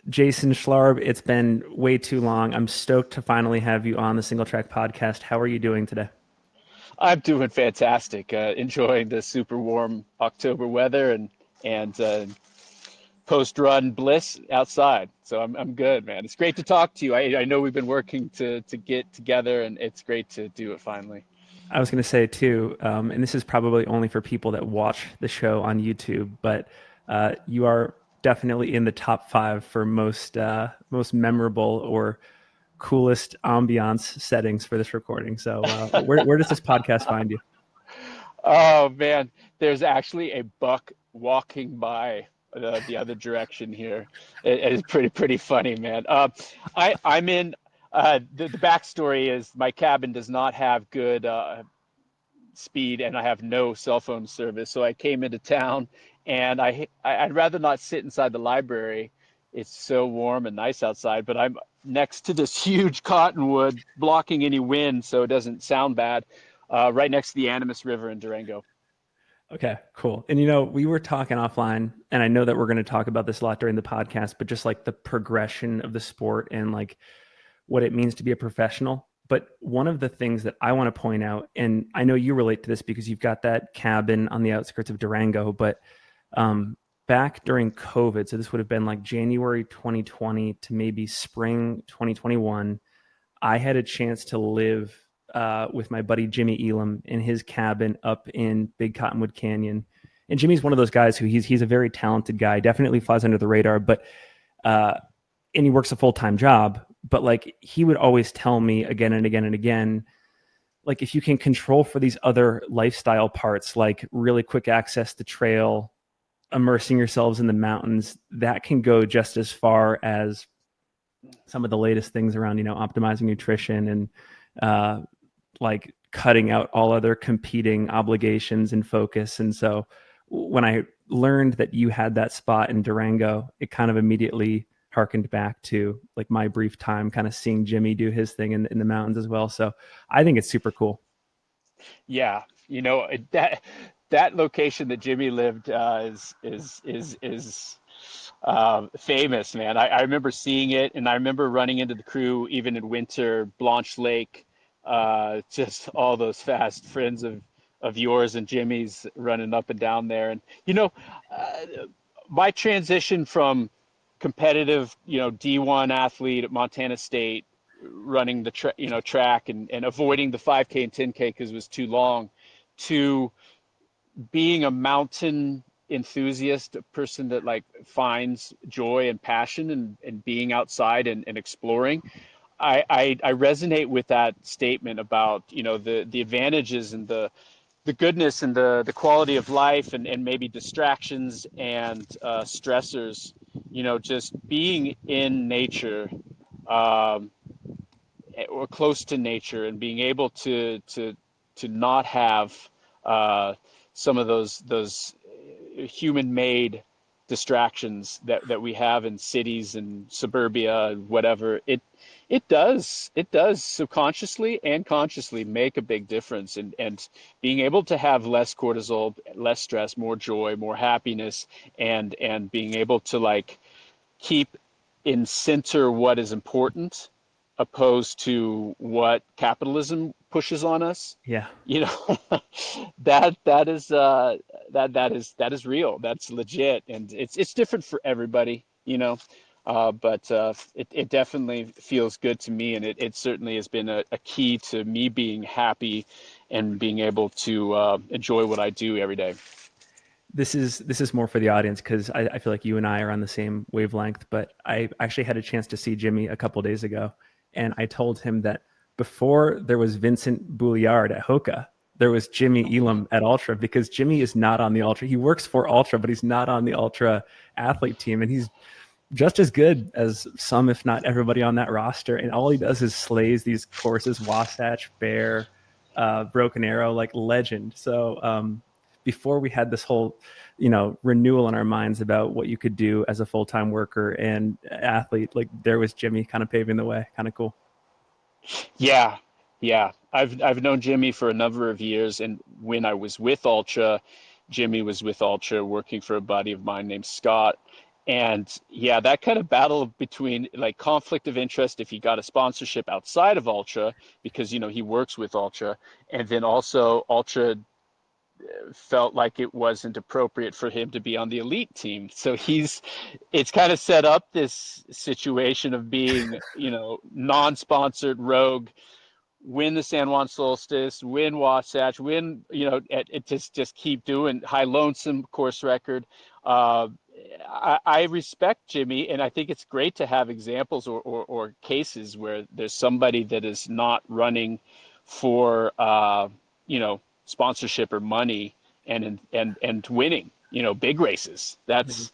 Jason Schlarb, it's been way too long. I'm stoked to finally have you on the Singletrack podcast. How are you doing today? I'm doing fantastic. Enjoying the super warm October weather and post-run bliss outside. So I'm good, man. It's great to talk to you. I know we've been working to get together, and it's great to do it finally. I was going to say too, and this is probably only for people that watch the show on YouTube, but you are definitely in the top five for most memorable or coolest ambiance settings for this recording. So, where does this podcast find you? Oh man, there's actually a buck walking by the other direction here. It is pretty funny, man. I'm in. The backstory is my cabin does not have good speed and I have no cell phone service. So I came into town and I'd rather not sit inside the library. It's so warm and nice outside, but I'm next to this huge cottonwood blocking any wind so it doesn't sound bad, right next to the Animas River in Durango. Okay, cool. And we were talking offline, and I know that we're going to talk about this a lot during the podcast, but just like the progression of the sport and like what it means to be a professional. But one of the things that I want to point out, and I know you relate to this because you've got that cabin on the outskirts of Durango, but um, back during COVID, so this would have been like January 2020 to maybe spring 2021, I had a chance to live with my buddy Jimmy Elam in his cabin up in Big Cottonwood Canyon. And Jimmy's one of those guys who he's a very talented guy, definitely flies under the radar, but uh, and he works a full-time job. But like he would always tell me again and again and again, like if you can control for these other lifestyle parts, like really quick access to trail, immersing yourselves in the mountains, that can go just as far as some of the latest things around optimizing nutrition and uh, like cutting out all other competing obligations and focus. And so when I learned that you had that spot in Durango, it kind of immediately harkened back to like my brief time kind of seeing Jimmy do his thing in the mountains as well. So I think it's super cool. Yeah, that location that Jimmy lived is famous, man. I remember seeing it, and I remember running into the crew even in winter, Blanche Lake, just all those fast friends of yours and Jimmy's running up and down there. And uh, my transition from competitive, D1 athlete at Montana State, running the track and avoiding the 5K and 10K because it was too long, to being a mountain enthusiast, a person that like finds joy and passion and being outside and exploring. I resonate with that statement about the advantages and the goodness and the quality of life and maybe distractions and stressors, just being in nature, um, or close to nature, and being able to not have uh, some of those human made distractions that we have in cities and suburbia and whatever. It does subconsciously and consciously make a big difference, and being able to have less cortisol, less stress, more joy, more happiness, and being able to like keep in center what is important opposed to what capitalism pushes on us. Yeah. you know that is real, that's legit, and it's different for everybody, but it definitely feels good to me, and it certainly has been a key to me being happy and being able to enjoy what I do every day. This is more for the audience because I feel like you and I are on the same wavelength. But I actually had a chance to see Jimmy a couple days ago, and I told him that before there was Vincent Bouliard at Hoka, there was Jimmy Elam at Ultra because Jimmy is not on the Ultra. He works for Ultra, but he's not on the Ultra athlete team, and he's just as good as some, if not everybody on that roster. And all he does is slays these courses: Wasatch, Bear, Broken Arrow, like legend. So before we had this whole, renewal in our minds about what you could do as a full-time worker and athlete, like there was Jimmy kind of paving the way. Kind of cool. Yeah, yeah. I've known Jimmy for a number of years, and when I was with Ultra, Jimmy was with Ultra working for a buddy of mine named Scott. And yeah, that kind of battle between like conflict of interest if he got a sponsorship outside of Ultra, because you know he works with Ultra, and then also Ultra felt like it wasn't appropriate for him to be on the elite team. So it's kind of set up this situation of being, you know, non-sponsored rogue, win the San Juan Solstice, win Wasatch, win, you know, it just keep doing high lonesome course record. Uh, I respect Jimmy, and I think it's great to have examples or cases where there's somebody that is not running for, you know, sponsorship or money and winning, you know, big races. That's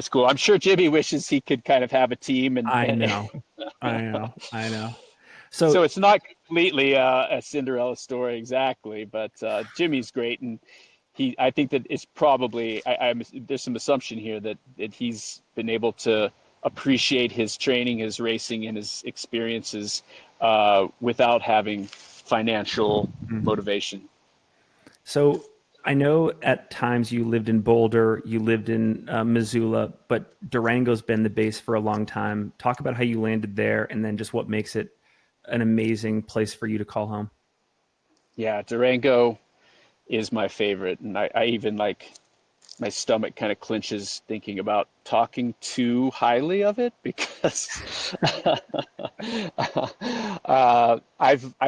cool. I'm sure Jimmy wishes he could kind of have a team I and know. I know. so So it's not completely a Cinderella story exactly, but Jimmy's great, and I think that it's probably there's some assumption here that he's been able to appreciate his training, his racing, and his experiences without having financial mhm. motivation. So I know at times you lived in Boulder, you lived in Missoula, but Durango's been the base for a long time. Talk about how you landed there, and then just what makes it an amazing place for you to call home. Yeah, Durango is my favorite, and I even like my stomach kind of clenches thinking about talking too highly of it because I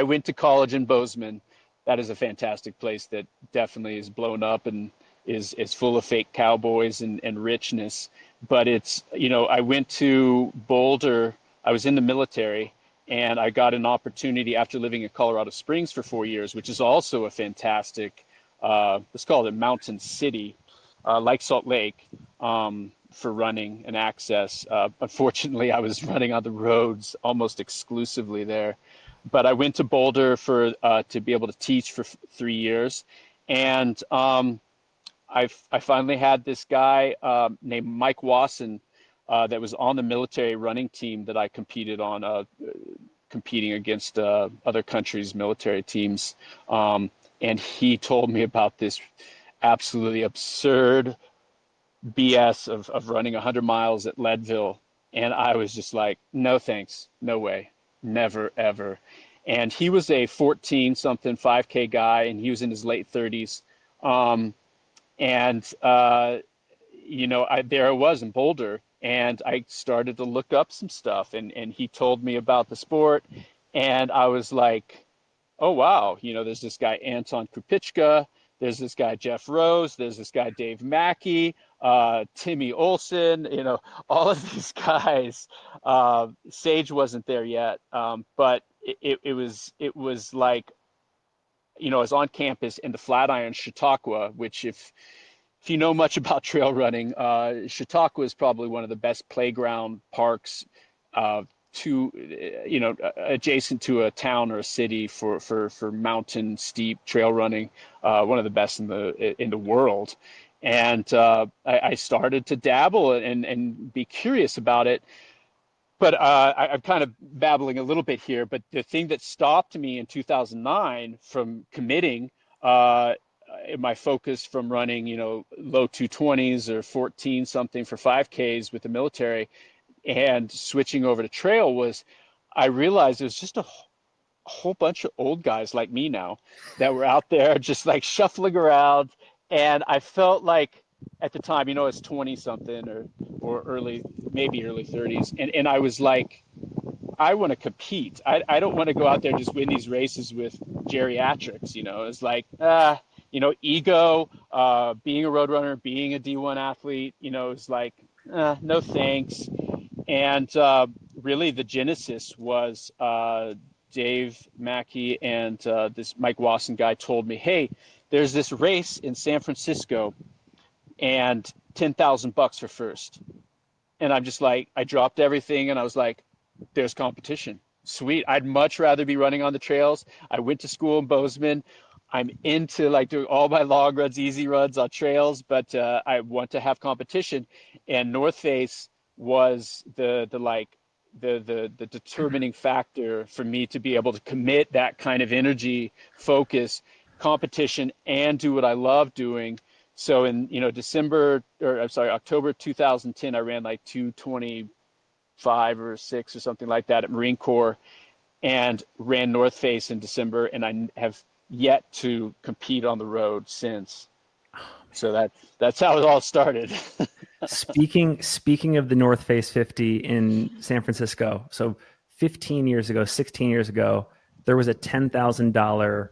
went to college in Bozeman. That is a fantastic place that definitely is blown up and is full of fake cowboys and richness. But it's, you know, I went to Boulder. I was in the military, and I got an opportunity after living in Colorado Springs for 4 years, which is also a fantastic, let's call it a mountain city, like Salt Lake, for running and access. Unfortunately, I was running on the roads almost exclusively there, but I went to Boulder for to be able to teach for 3 years, and I finally had this guy named Mike Wasson that was on the military running team that I competed on, competing against other countries' military teams, and he told me about this absolutely absurd BS of running 100 miles at Leadville. And I was just like, no thanks, no way, never, ever. And he was a 14 something 5K guy, and he was in his late 30s. Um, and, you know, there I was in Boulder, and I started to look up some stuff, and he told me about the sport. And I was like, oh wow, you know, there's this guy Anton Krupicka, there's this guy Jeff Rose, there's this guy Dave Mackey, Timmy Olson, you know, all of these guys. Sage wasn't there yet, but it was like, you know, I was on campus in the Flatiron Chautauqua, which if you know much about trail running, Chautauqua is probably one of the best playground parks uh, to, you know, adjacent to a town or a city for mountain steep trail running, one of the best in the world. And I started to dabble and be curious about it. But I'm kind of babbling a little bit here. But the thing that stopped me in 2009 from committing, my focus from running, you know, low 220s or 14 something for 5Ks with the military and switching over to trail was I realized it was just a whole bunch of old guys like me now that were out there just like shuffling around. And I felt like at the time, you know, it's 20 something or early, maybe early 30s. And I was like, I want to compete. I don't want to go out there and just win these races with geriatrics. You know, it's like, you know, ego, being a road runner, being a D1 athlete, you know, it's like, no thanks. And really, the genesis was Dave Mackey and this Mike Wasson guy told me, hey, there's this race in San Francisco and $10,000 for first. And I'm just like, I dropped everything and I was like, there's competition. Sweet. I'd much rather be running on the trails. I went to school in Bozeman. I'm into like doing all my long runs, easy runs on trails, but I want to have competition. And North Face was the determining factor for me to be able to commit that kind of energy, focus, competition, and do what I love doing So in, October 2010, I ran like 2:25 or 6 or something like that at Marine Corps, and ran North Face in December, and I have yet to compete on the road since. So that's how it all started. Speaking of the North Face 50 in San Francisco, so 15 years ago, 16 years ago, there was a $10,000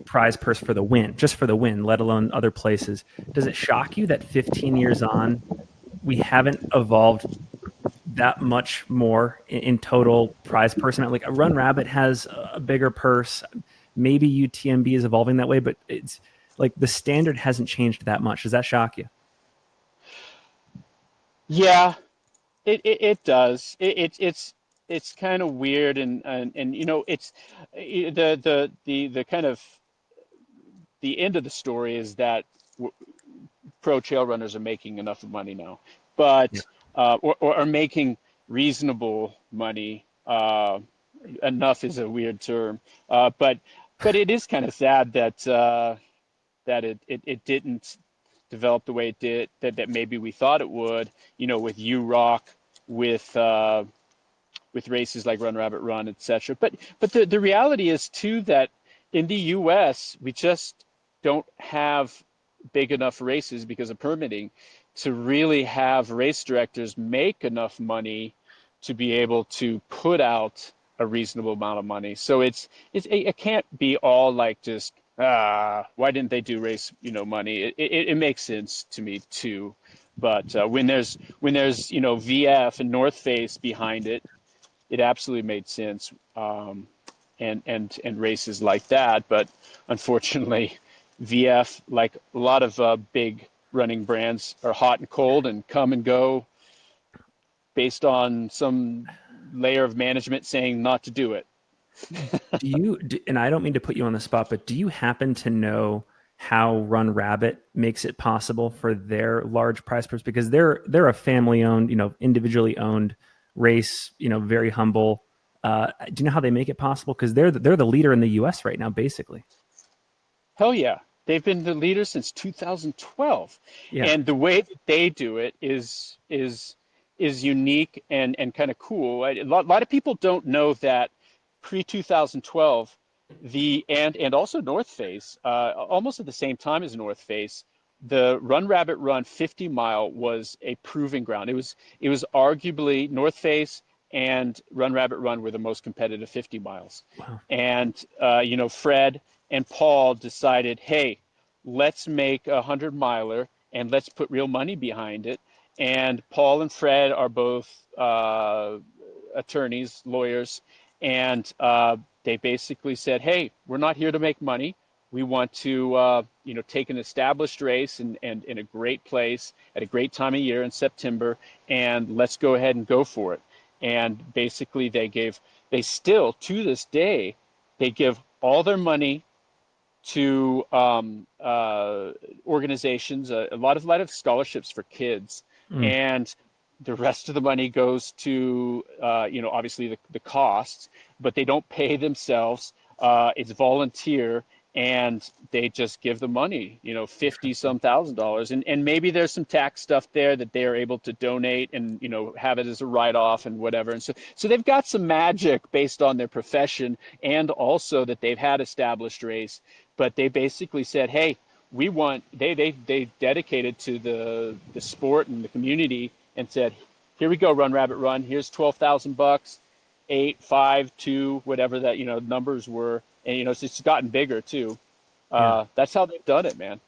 prize purse for the win, just for the win, let alone other places. Does it shock you that 15 years on, we haven't evolved that much more in total prize purse amount? Like a Run Rabbit has a bigger purse. Maybe UTMB is evolving that way, but it's like the standard hasn't changed that much. Does that shock you? Yeah, it does. It's kind of weird, and it's the kind of the end of the story is that pro trail runners are making enough money now, Yeah. but or are making reasonable money. Enough is a weird term, but it is kind of sad that it didn't develop the way it did, that maybe we thought it would. With U-Rock, with with races like Run Rabbit Run, etc. But the reality is too that in the U.S. we just don't have big enough races because of permitting to really have race directors make enough money to be able to put out a reasonable amount of money. So it can't be all like just why didn't they do race money? It makes sense to me too, but when there's VF and North Face behind it, it absolutely made sense, and races like that. But unfortunately, VF, like a lot of big running brands, are hot and cold and come and go based on some layer of management saying not to do it. And I don't mean to put you on the spot, but do you happen to know how Run Rabbit makes it possible for their large prize purse? Because they're a family owned, individually owned race, very humble. Do you know how they make it possible? Because they're the leader in the U.S. right now, basically. Hell yeah. They've been the leader since 2012. Yeah. And the way that they do it is unique and kind of cool. A lot of people don't know that pre 2012, and also North Face, almost at the same time as North Face, the Run Rabbit Run 50 mile was a proving ground. It was arguably North Face and Run Rabbit Run were the most competitive 50 miles. Wow. And Fred and Paul decided, hey, let's make a 100 miler and let's put real money behind it. And Paul and Fred are both attorneys, lawyers, and they basically said, hey, we're not here to make money. We want to take an established race and in a great place at a great time of year in September, and let's go ahead and go for it. And basically they still to this day, they give all their money to organizations, a lot of scholarships for kids, Mm. and the rest of the money goes to obviously the costs, but they don't pay themselves. It's volunteer, and they just give the money, 50 some $1,000, and maybe there's some tax stuff there that they are able to donate and have it as a write-off and whatever. And so they've got some magic based on their profession, and also that they've had established race, but they basically said, hey, they dedicated to the sport and the community, and said, here we go, Run Rabbit Run, here's $12,000, 8, 5, 2, whatever that numbers were, and it's gotten bigger too. Yeah. That's how they've done it, man.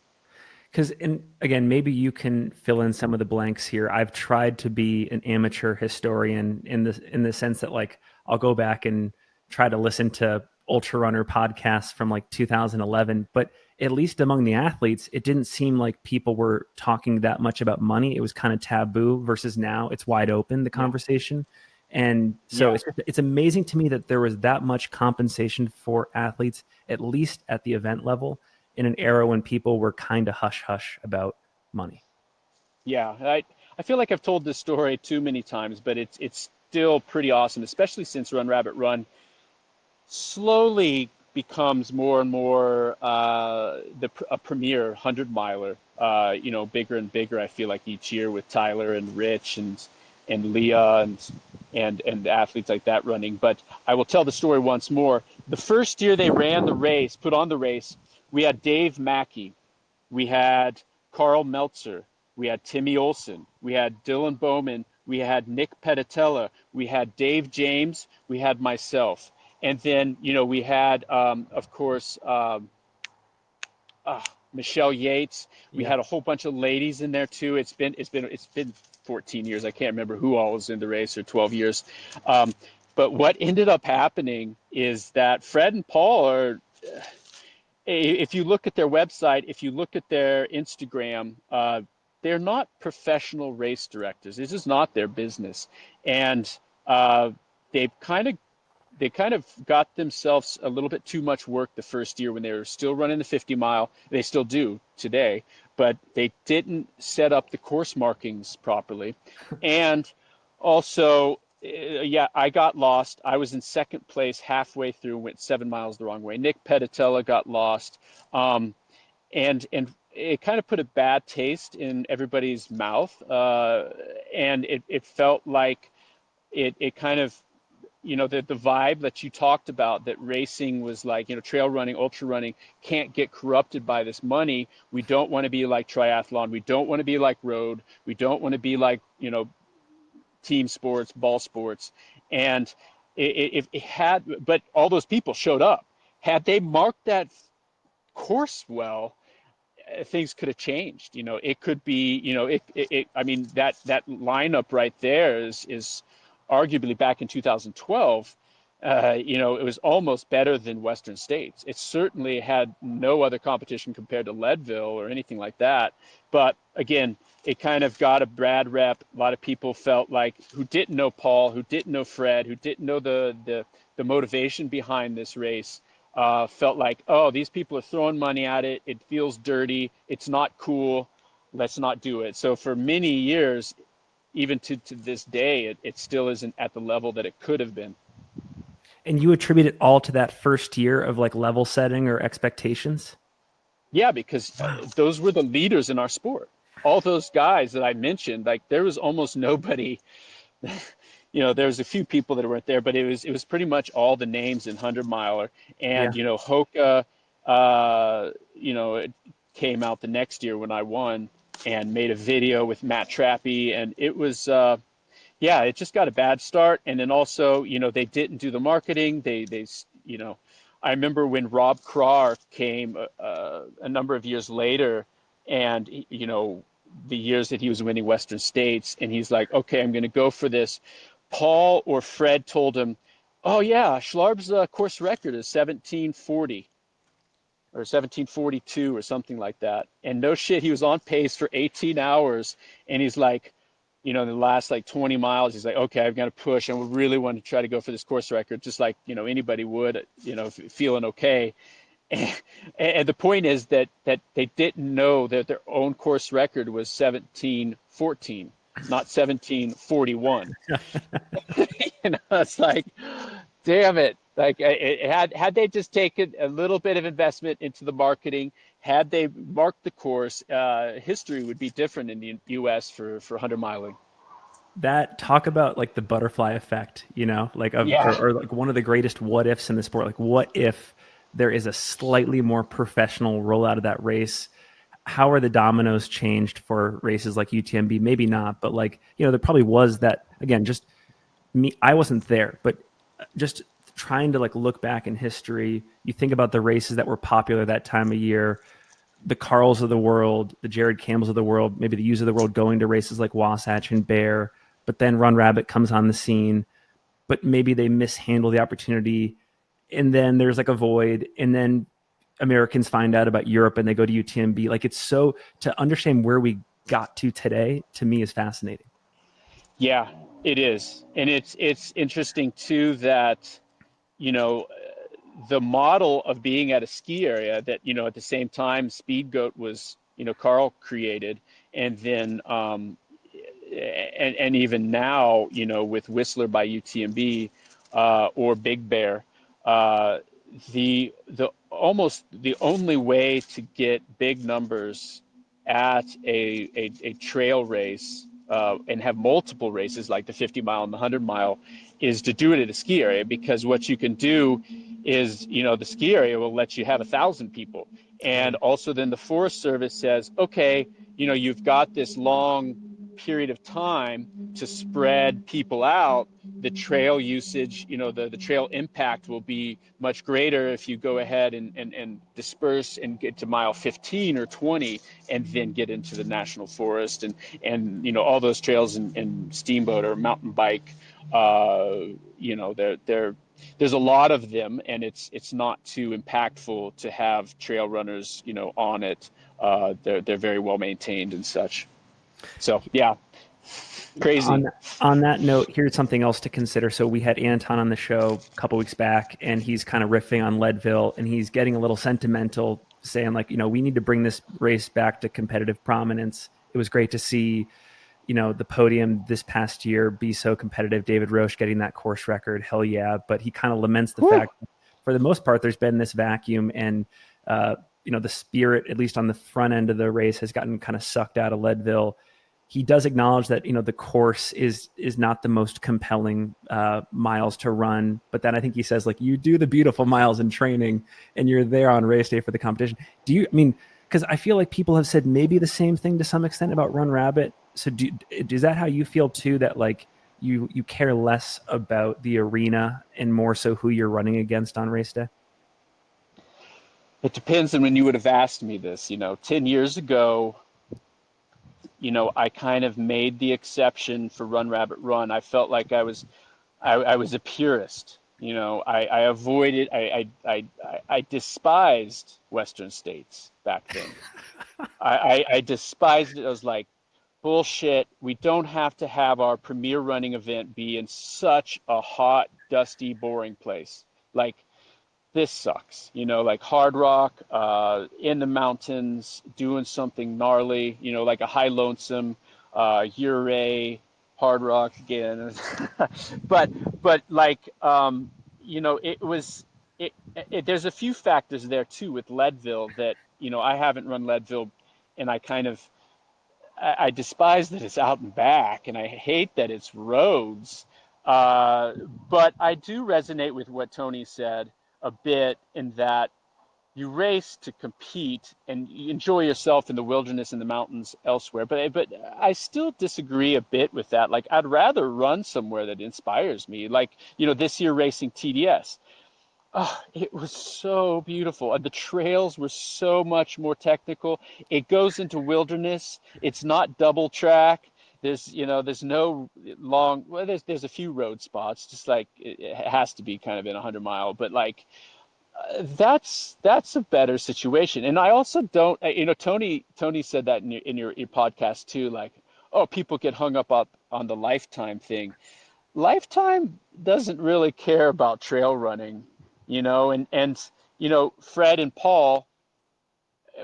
Because, and again, maybe you can fill in some of the blanks here. I've tried to be an amateur historian in the sense that, like, I'll go back and try to listen to ultra runner podcasts from like 2011, but at least among the athletes, it didn't seem like people were talking that much about money. It was kind of taboo, versus now it's wide open, the Yeah, conversation. And so yeah, it's amazing to me that there was that much compensation for athletes, at least at the event level, in an era when people were kind of hush hush about money. yeah. I feel like I've told this story too many times, but it's still pretty awesome, especially since Run Rabbit Run slowly becomes more and more a premier 100-miler, bigger and bigger, I feel like, each year, with Tyler and Rich and Leah and athletes like that running. But I will tell the story once more. The first year they put on the race, we had Dave Mackey, we had Carl Meltzer, we had Timmy Olson, we had Dylan Bowman, we had Nick Petitella, we had Dave James, we had myself. And then, we had, of course, Michelle Yates. We Yeah. had a whole bunch of ladies in there too. It's been 14 years. I can't remember who all was in the race, or 12 years. But what ended up happening is that Fred and Paul are, if you look at their website, if you look at their Instagram, they're not professional race directors. This is not their business. And they've kind of they kind of got themselves a little bit too much work the first year when they were still running the 50 mile. They still do today, but they didn't set up the course markings properly. And also, yeah, I got lost. I was in second place halfway through, went 7 miles the wrong way. Nick Petitella got lost. And it kind of put a bad taste in everybody's mouth. And it felt like it kind of, the vibe that you talked about, that racing was like, trail running, ultra running can't get corrupted by this money. We don't want to be like triathlon. We don't want to be like road. We don't want to be like, team sports, ball sports. And it had, but all those people showed up. Had they marked that course well, things could have changed. It could be, I mean, that lineup right there is arguably, back in 2012, it was almost better than Western States. It certainly had no other competition compared to Leadville or anything like that. But again, it kind of got a bad rep. A lot of people felt like, who didn't know Paul, who didn't know Fred, who didn't know the motivation behind this race, felt like, oh, these people are throwing money at it. It feels dirty. It's not cool. Let's not do it. So for many years, even to this day, it still isn't at the level that it could have been. And you attribute it all to that first year of like level setting or expectations? Yeah, because those were the leaders in our sport. All those guys that I mentioned, like, there was almost nobody. There was a few people that weren't there, but it was pretty much all the names in 100-miler. And, Yeah. Hoka, it came out the next year when I won, and made a video with Matt Trappy. And it was, yeah, it just got a bad start. And then also, they didn't do the marketing. I remember when Rob Krar came a number of years later, and, the years that he was winning Western States, and he's like, okay, I'm going to go for this. Paul or Fred told him, oh yeah, Schlarb's course record is 1740 or 1742 or something like that. And no shit, he was on pace for 18 hours. And he's like, in the last like 20 miles, he's like, okay, I've got to push. And we really want to try to go for this course record, just like, anybody would, feeling okay. And the point is that they didn't know that their own course record was 1714, not 1741. It's like, damn it. Like, had they just taken a little bit of investment into the marketing, had they marked the course, history would be different in the U.S. for 100 miling. That, talk about like the butterfly effect, like Yeah. or like one of the greatest what ifs in the sport. Like, what if there is a slightly more professional rollout of that race? How are the dominoes changed for races like UTMB? Maybe not, but like, there probably was that, again, just me. I wasn't there, but just trying to like look back in history, you think about the races that were popular that time of year, the Carls of the world, the Jared Campbells of the world, maybe the U's of the world going to races like Wasatch and Bear, but then Run Rabbit comes on the scene, but maybe they mishandle the opportunity. And then there's like a void. And then Americans find out about Europe and they go to UTMB. Like, it's so, to understand where we got to today, to me, is fascinating. Yeah, it is. And it's interesting too that, you know, the model of being at a ski area that, at the same time Speed Goat was, Carl created, and then and even now, with Whistler by UTMB, or Big Bear, the almost the only way to get big numbers at a trail race, and have multiple races like the 50 mile and the 100 mile, is to do it at a ski area, because what you can do is, the ski area will let you have 1,000 people. And Right. also then the Forest Service says, okay, you've got this long period of time to spread people out. The trail usage, the trail impact will be much greater if you go ahead and disperse and get to mile 15 or 20 and then get into the national forest, and all those trails and steamboat or mountain bike, there's a lot of them, and it's not too impactful to have trail runners on it. They're very well maintained and such. So yeah, crazy. On that note, here's something else to consider. So we had Anton on the show a couple weeks back, and he's kind of riffing on Leadville, and he's getting a little sentimental, saying like, we need to bring this race back to competitive prominence. It was great to see, the podium this past year be so competitive. David Roche getting that course record, hell yeah! But he kind of laments the Whew. fact that for the most part there's been this vacuum, and the spirit, at least on the front end of the race, has gotten kind of sucked out of Leadville. He does acknowledge that the course is not the most compelling miles to run, but then I think he says, like, you do the beautiful miles in training and you're there on race day for the competition. Do you, I mean, because I feel like people have said maybe the same thing to some extent about Run Rabbit. So is that how you feel too, that like you care less about the arena and more so who you're running against on race day? It depends on when you would have asked me this. 10 years ago, I kind of made the exception for Run Rabbit Run. I felt like I was a purist. I avoided, I despised Western states back then. I despised it. I was like, bullshit. We don't have to have our premier running event be in such a hot, dusty, boring place. Like, this sucks. Like Hard Rock, in the mountains, doing something gnarly, like a High Lonesome, Uray, Hard Rock again. but like, it was, there's a few factors there too with Leadville that, I haven't run Leadville, and I despise that it's out and back, and I hate that it's roads. Uh, but I do resonate with what Tony said a bit, in that you race to compete and you enjoy yourself in the wilderness and the mountains elsewhere. But I still disagree a bit with that. Like, I'd rather run somewhere that inspires me. Like, this year racing TDS. Oh, it was so beautiful. And the trails were so much more technical. It goes into wilderness. It's not double track. There's no long, well, there's a few road spots, just like it has to be kind of in a 100 mile, but like, that's a better situation. And I also don't, Tony said that in your podcast too, like, oh, people get hung up on the Lifetime thing. Lifetime doesn't really care about trail running, and Fred and Paul,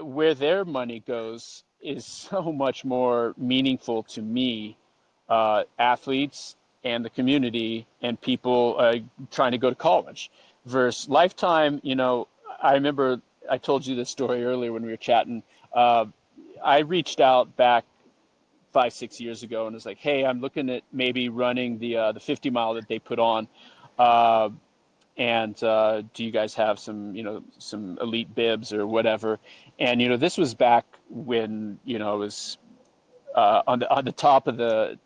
where their money goes is so much more meaningful to me, athletes and the community and people trying to go to college, versus Lifetime. I remember I told you this story earlier when we were chatting. Uh, I reached out back 5, 6 years ago and was like, hey, I'm looking at maybe running the 50 mile that they put on. Uh, and do you guys have some elite bibs or whatever? And this was back when it was on the top of the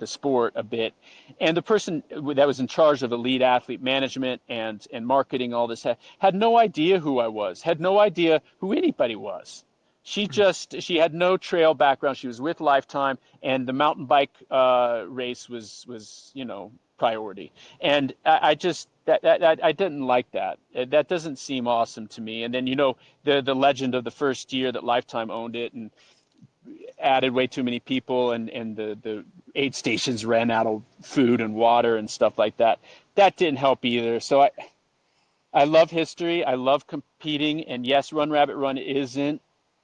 sport a bit, and the person that was in charge of elite athlete management and marketing, all this, had no idea who I was, had no idea who anybody was. She had no trail background. She was with Lifetime, and the mountain bike race was priority. And I just that I didn't like that. That doesn't seem awesome to me. And then the legend of the first year that Lifetime owned it and added way too many people, and the aid stations ran out of food and water and stuff like that. That didn't help either. So I love history. I love competing. And yes, Run Rabbit Run isn't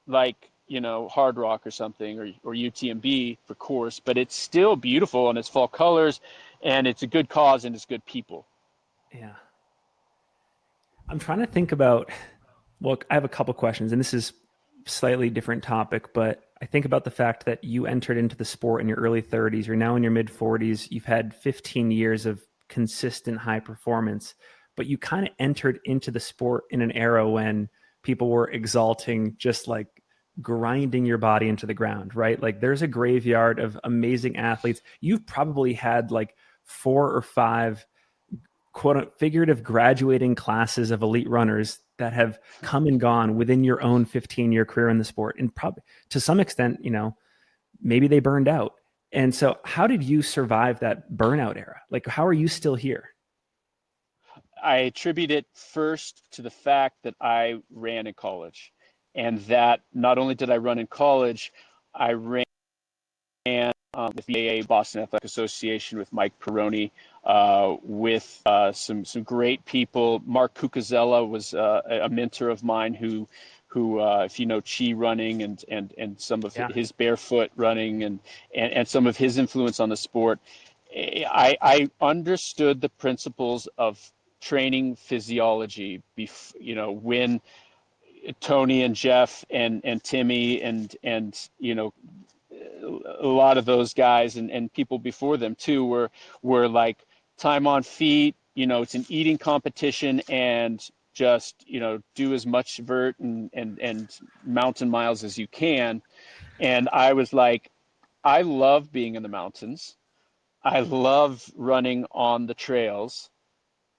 like, Hard Rock or something, or UTMB for course, but it's still beautiful and it's fall colors and it's a good cause and it's good people. Yeah. I'm trying to think about, well, I have a couple questions, and this is slightly different topic, but I think about the fact that you entered into the sport in your early 30s. You're now in your mid 40s. You've had 15 years of consistent high performance, but you kind of entered into the sport in an era when people were exalting just like grinding your body into the ground, right? Like there's a graveyard of amazing athletes. You've probably had like 4 or 5 quote figurative graduating classes of elite runners that have come and gone within your own 15-year career in the sport, and probably to some extent, maybe they burned out. And so how did you survive that burnout era? Like, how are you still here? I attribute it first to the fact that I ran in college, and that not only did I run in college, I ran with the AA Boston Athletic Association with Mike Perrone, with some great people. Mark Cucuzella was a mentor of mine who if you know Chi running and some of Yeah. his barefoot running and some of his influence on the sport. I understood the principles of training physiology, when Tony and Jeff and Timmy and a lot of those guys and people before them too were like time on feet. It's an eating competition, and just do as much vert and mountain miles as you can. And I was like, I love being in the mountains. I love running on the trails,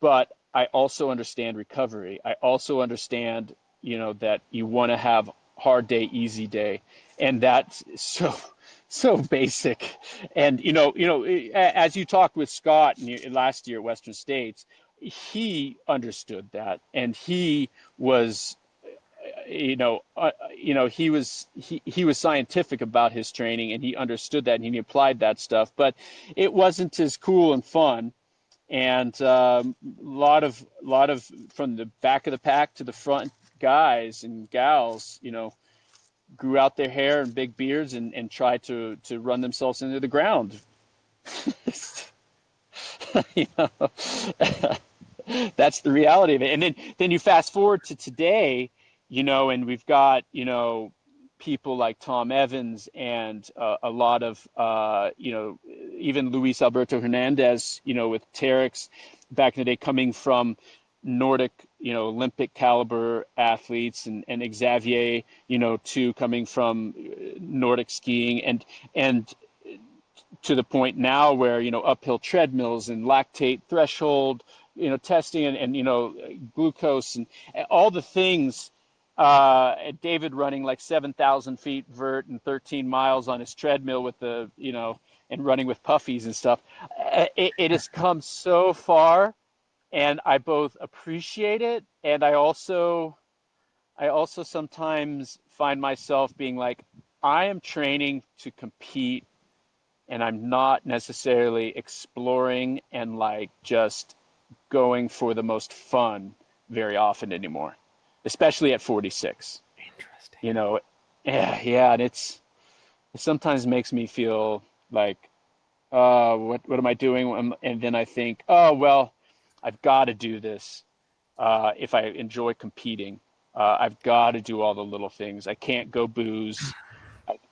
but I also understand recovery. I also understand, that you want to have hard day, easy day, and that's so basic. And as you talked with Scott last year at Western States, he understood that, and he was he was scientific about his training, and he understood that, and he applied that stuff, but it wasn't as cool and fun. And lot of from the back of the pack to the front guys and gals, grew out their hair and big beards and tried to run themselves into the ground. you know, that's the reality of it. And then you fast forward to today, and we've got, people like Tom Evans and a lot of, even Luis Alberto Hernandez, with Terex back in the day, coming from Nordic, Olympic caliber athletes, and Xavier, too, coming from Nordic skiing, and to the point now where, uphill treadmills and lactate threshold, testing and glucose and all the things. David running like 7,000 feet vert and 13 miles on his treadmill with and running with puffies and stuff. It has come so far, and I both appreciate it, and I also sometimes find myself being like, I am training to compete, and I'm not necessarily exploring and like just going for the most fun very often anymore, especially at 46. Interesting. Yeah, and it sometimes makes me feel like, what am I doing? And then I think, oh well, I've got to do this. If I enjoy competing, I've got to do all the little things. I can't go booze.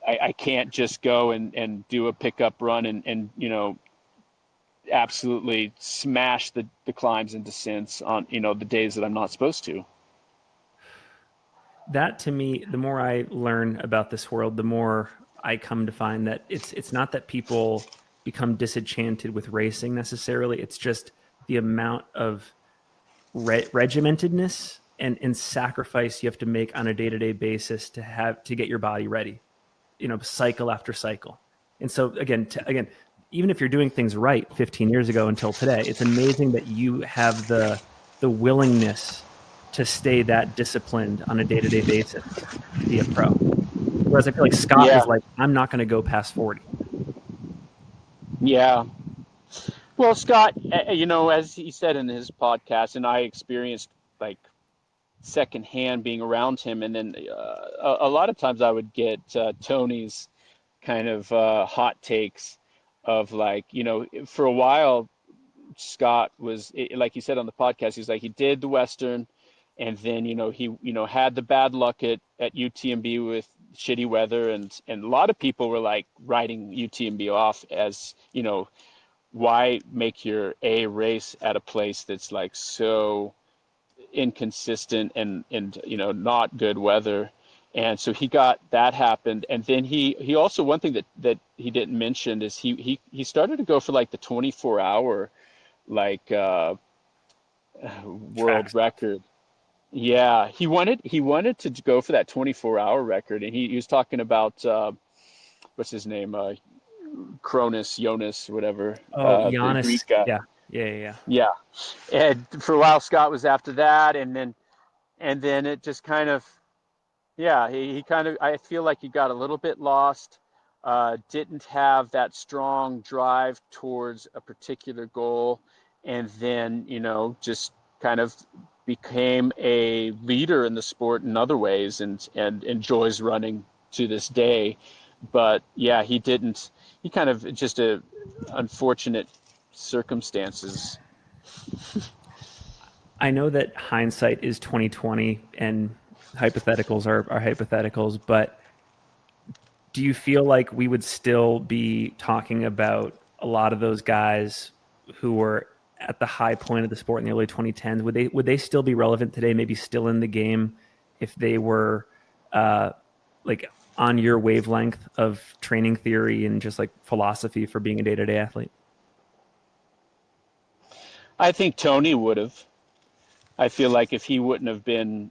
I can't just go and do a pickup run and absolutely smash the climbs and descents on the days that I'm not supposed to. That to me, the more I learn about this world, the more I come to find that it's not that people become disenchanted with racing necessarily. It's just the amount of regimentedness and sacrifice you have to make on a day-to-day basis to get your body ready, cycle after cycle. And so again, even if you're doing things right 15 years ago until today, it's amazing that you have the willingness to stay that disciplined on a day-to-day basis to be a pro. Whereas I feel like Scott is Yeah, like, I'm not going to go past 40. yeah. Well, Scott, as he said in his podcast, and I experienced like secondhand being around him, and then a lot of times I would get Tony's kind of hot takes of like, for a while Scott was, like he said on the podcast, he's like, he did the Western, And then, he, had the bad luck at UTMB with shitty weather, and a lot of people were like writing UTMB off as, why make your A race at a place that's like so inconsistent and not good weather. And so he got that happened. And then he also, one thing that he didn't mention is he started to go for like the 24-hour like world Tracks. record. Yeah, he wanted to go for that 24-hour record, and he was talking about what's his name, Jonas, whatever, Oh, the Greek Giannis. guy. Yeah. Yeah. Yeah. Yeah. Yeah, and for a while Scott was after that, and then it just kind of, yeah, he kind of, I feel like he got a little bit lost, didn't have that strong drive towards a particular goal, and then, just kind of became a leader in the sport in other ways, and enjoys running to this day. But yeah, he kind of just a unfortunate circumstances. I know that hindsight is 2020 and hypotheticals are hypotheticals, but do you feel like we would still be talking about a lot of those guys who were at the high point of the sport in the early 2010s? Would they still be relevant today, maybe still in the game, if they were uh, like on your wavelength of training theory and just like philosophy for being a day-to-day athlete? I think Tony would have. I feel like if he wouldn't have been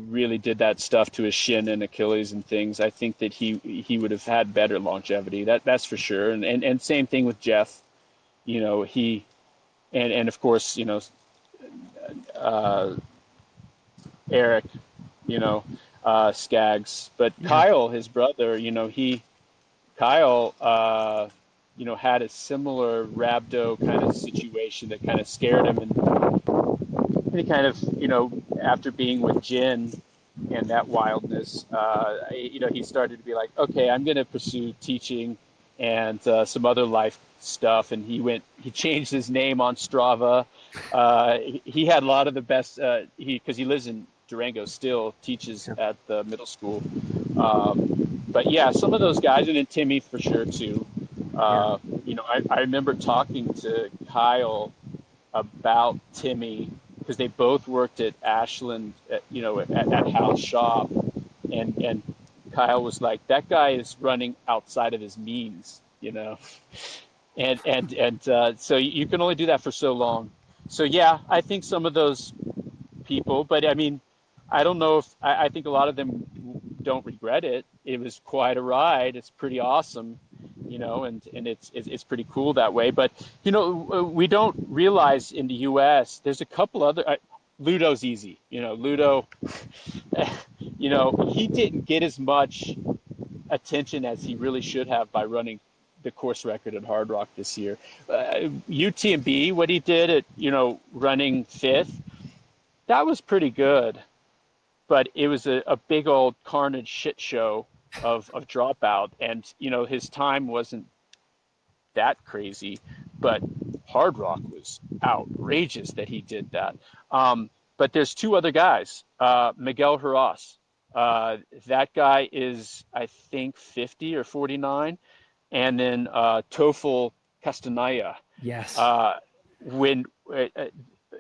really did that stuff to his shin and Achilles and things, I think that he would have had better longevity. That's for sure. And same thing with Jeff. He and of course, uh, Eric, you know, Skaggs, but Yeah. Kyle, his brother, Kyle, had a similar rhabdo kind of situation that kind of scared him, and he kind of, after being with Jen and that wildness, he started to be like, okay, I'm going to pursue teaching and some other life stuff. And he changed his name on Strava. He had a lot of the best, because he lives in Durango still, teaches Yeah. at the middle school. But yeah, some of those guys, and then Timmy for sure too. Yeah. I remember talking to Kyle about Timmy because they both worked at Ashland, at Hal's shop, and Kyle was like, that guy is running outside of his means, and so you can only do that for so long. So yeah, I think some of those people, but I mean, I don't know if I think a lot of them don't regret it. It was quite a ride. It's pretty awesome, and it's pretty cool that way. But we don't realize in the U.S. there's a couple other. Ludo's easy, Ludo. He didn't get as much attention as he really should have by running the course record at Hard Rock this year. UTMB, what he did at running fifth, that was pretty good, but it was a big old carnage shit show of dropout, and his time wasn't that crazy, but Hard Rock was outrageous that he did that. But there's two other guys, Miguel Heraus. That guy is, I think, 50 or 49, and then Tofel Castanaya. Yes. Uh, when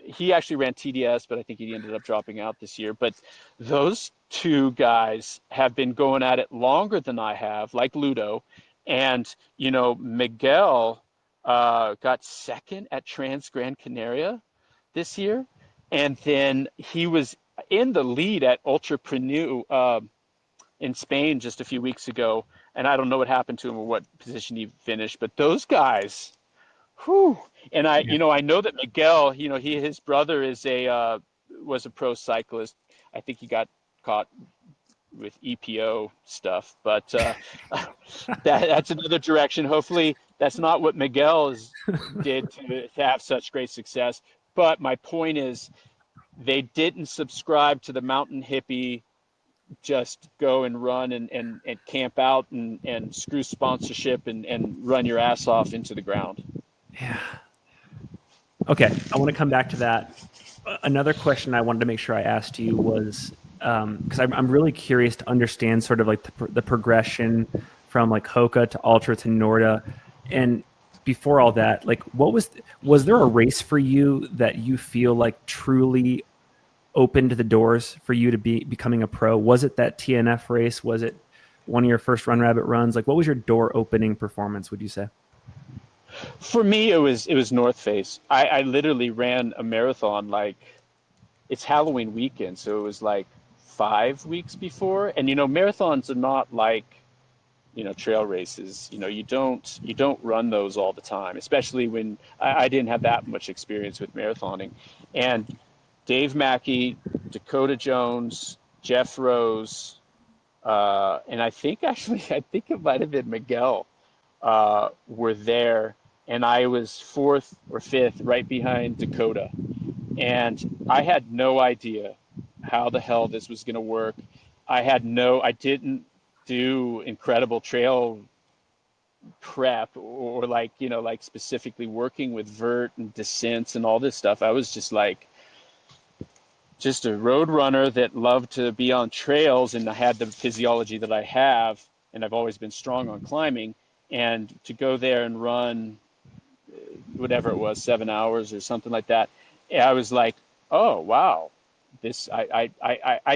he actually ran TDS, but I think he ended up dropping out this year. But those two guys have been going at it longer than I have, like Ludo. And, Miguel got second at Trans Gran Canaria this year. And then he was in the lead at Ultrarunning in Spain just a few weeks ago. And I don't know what happened to him or what position he finished, but those guys, whew. And Yeah. I know that Miguel, his brother was a pro cyclist. I think he got caught with EPO stuff, but that's another direction. Hopefully, that's not what Miguel did to have such great success. But my point is, they didn't subscribe to the mountain hippie, just go and run and camp out and screw sponsorship and run your ass off into the ground. Yeah. Okay. I want to come back to that Another question I wanted to make sure I asked you was because I'm really curious to understand sort of like the progression from like Hoka to Ultra to Norda, and before all that, like was there a race for you that you feel like truly opened the doors for you to be becoming a pro? Was it that TNF race? Was it one of your first Run Rabbit runs? Like what was your door opening performance, would you say? For me, it was North Face. I literally ran a marathon like it's Halloween weekend, so it was like 5 weeks before. And marathons are not like trail races. You don't run those all the time, especially when I didn't have that much experience with marathoning. And Dave Mackey, Dakota Jones, Jeff Rose, and I think actually I think it might have been Miguel were there, and I was fourth or fifth, right behind Dakota. And I had no idea how the hell this was going to work. I didn't do incredible trail prep or like specifically working with vert and descents and all this stuff. I was just a road runner that loved to be on trails, and I had the physiology that I have, and I've always been strong on climbing. And to go there and run whatever it was, 7 hours or something like that, I was like, oh wow, this I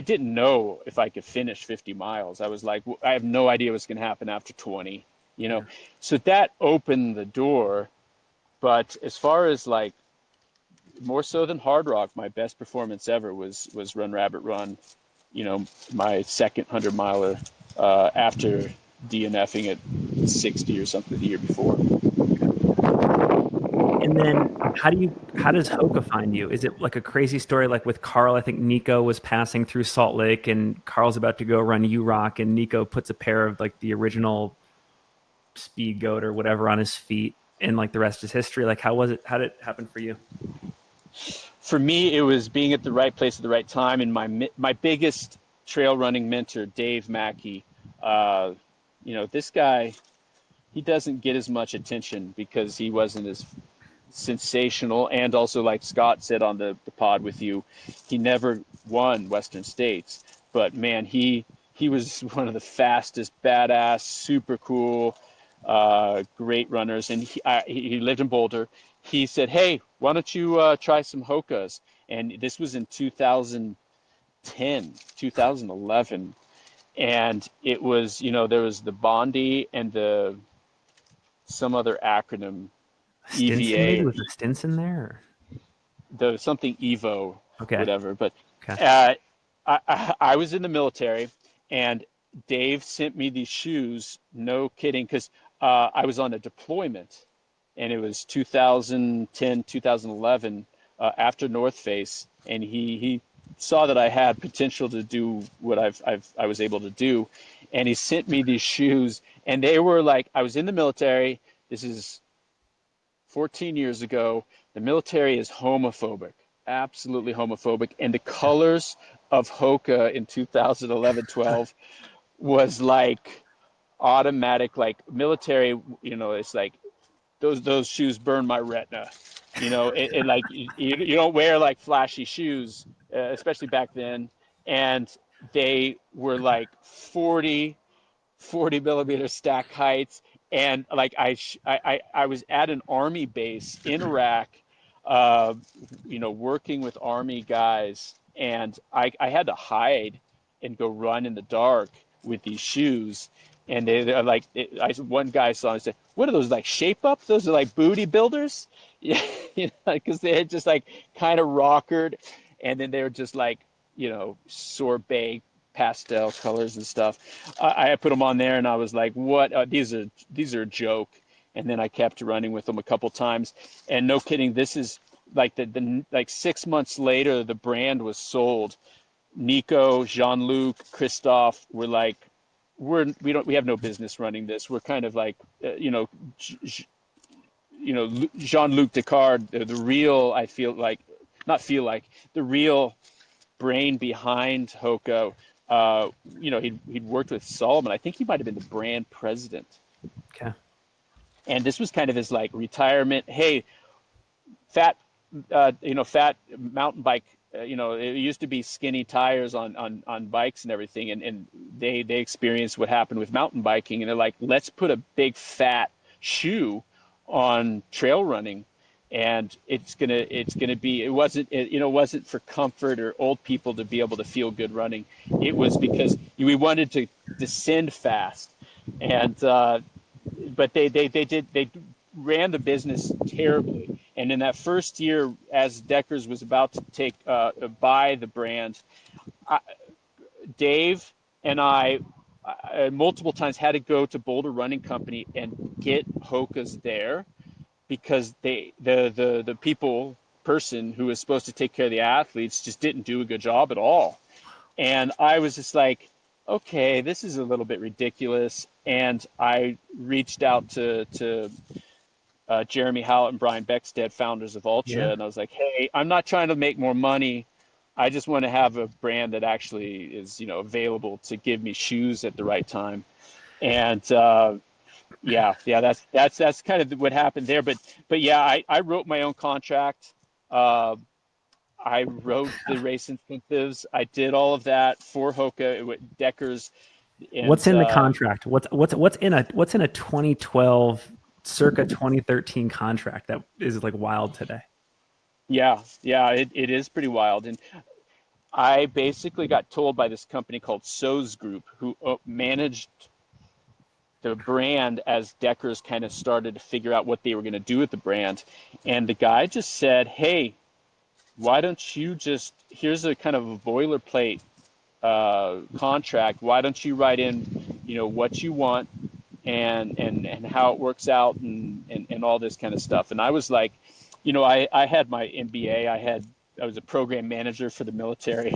didn't know if I could finish 50 miles. I was like, I have no idea what's going to happen after 20, you know. Yeah. So that opened the door. But as far as like more so than hard rock, my best performance ever was Run Rabbit Run. My second 100 miler after DNFing at 60 or something the year before. And then how does Hoka find you? Is it like a crazy story like with Carl? I think Nico was passing through Salt Lake and Carl's about to go run U Rock and Nico puts a pair of like the original speed goat or whatever on his feet and like the rest is history. Like how was it? How did it happen for you? For me, it was being at the right place at the right time. And my biggest trail running mentor, Dave Mackey, uh, this guy, he doesn't get as much attention because he wasn't as sensational. And also, like Scott said on the pod with you, he never won Western States. But man, he was one of the fastest, badass, super cool, great runners. And he lived in Boulder. He said, "Hey, why don't you try some Hokas?" And this was in 2010, 2011. And it was, there was the Bondi and the some other acronym, Stinson maybe EVA, or was a Stinson there? the something Evo, Okay. whatever. But Okay. uh, I was in the military, and Dave sent me these shoes. No kidding, because I was on a deployment, and it was 2010, 2011, after North Face, and he saw that I had potential to do what I was able to do, and he sent me these shoes, and they were like, I was in the military. This is 14 years ago. The military is homophobic, absolutely homophobic. And the Yeah. colors of Hoka in 2011, 12 was like automatic, like military, it's like those shoes burn my retina. It like you don't wear like flashy shoes, especially back then. And they were like 40 millimeter stack heights. And like I was at an army base in Iraq, uh, working with army guys, and I had to hide and go run in the dark with these shoes. And they're like, one guy saw and said, "What are those, like shape up? Those are like booty builders." Yeah, because they had just like kind of rockered, and then they were just like, sorbet pastel colors and stuff. I put them on there, and I was like, "What? These are a joke." And then I kept running with them a couple times, and no kidding, this is like the like 6 months later, the brand was sold. Nico, Jean-Luc, Christophe were like, we have no business running this. We're kind of like, Jean-Luc Descartes, the real, I feel like, not feel like, the real brain behind Hoka. He'd worked with Solomon. I think he might have been the brand president. Okay. And this was kind of his like retirement. Hey, fat fat mountain bike. It used to be skinny tires on bikes and everything, and they experienced what happened with mountain biking, and they're like, let's put a big fat shoe on trail running, and it's gonna be, it wasn't for comfort or old people to be able to feel good running. It was because we wanted to descend fast, and but they ran the business terribly. And in that first year, as Deckers was about to buy the brand, I, Dave and I multiple times had to go to Boulder Running Company and get Hoka's there, because the people person who was supposed to take care of the athletes just didn't do a good job at all. And I was just like, okay, this is a little bit ridiculous. And I reached out to Jeremy Howlett and Brian Beckstead, founders of Ultra, Yeah. and I was like, hey, I'm not trying to make more money. I just want to have a brand that actually is, available to give me shoes at the right time. And yeah, that's kind of what happened there. But yeah, I wrote my own contract. Uh, I wrote the race incentives. I did all of that for Hoka, Deckers, and What's in the contract? What's in a 2012 circa 2013 contract that is like wild today? yeah, it is pretty wild. And I basically got told by this company called So's Group, who managed the brand as Deckers kind of started to figure out what they were going to do with the brand. And the guy just said, hey, why don't you just, here's a kind of a boilerplate contract. Why don't you write in, what you want, and how it works out, and all this kind of stuff. And I was like, I had my MBA. I was a program manager for the military,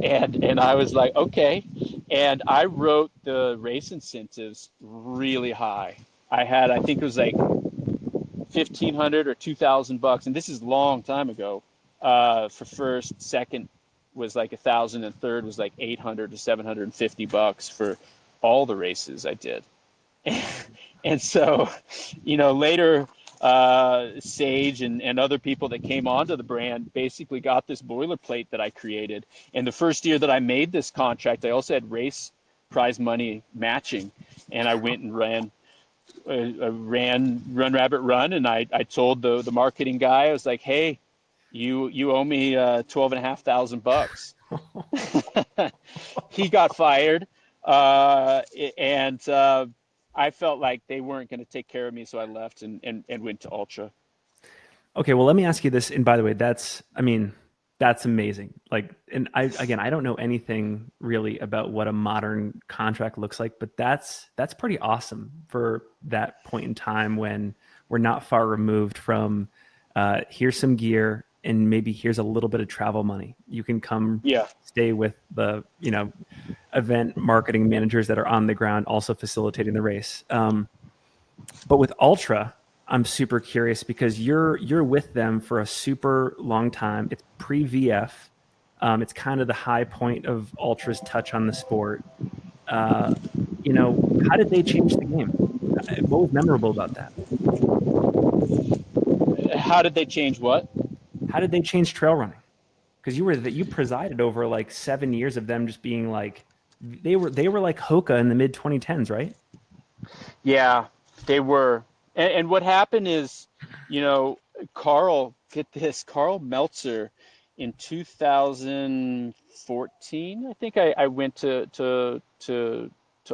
and I was like, okay. And I wrote the race incentives really high. I think it was like 1,500 or 2,000 bucks, and this is a long time ago. For first, second was like 1,000, and third was like 800 to 750 bucks for all the races I did. And so, later, Sage and other people that came onto the brand basically got this boilerplate that I created. And the first year that I made this contract, I also had race prize money matching, and I went and ran Run Rabbit Run, and I told the marketing guy, I was like, hey, you owe me 12,500 bucks. He got fired, and I felt like they weren't going to take care of me, so I left and went to Ultra. Okay, well, let me ask you this. And by the way, that's amazing. Like, and I don't know anything really about what a modern contract looks like, but that's pretty awesome for that point in time when we're not far removed from here's some gear and maybe here's a little bit of travel money. You can come Yeah. stay with the, event marketing managers that are on the ground also facilitating the race. But with Ultra, I'm super curious because you're with them for a super long time. It's pre VF. It's kind of the high point of Ultra's touch on the sport. Uh, how did they change the game? What was memorable about that? How did they change what? How did they change trail running? Because you presided over like 7 years of them just being like they were like Hoka in the mid 2010s, right? Yeah, they were. And what happened is, you know, get this, Carl Meltzer in 2014, I think I went to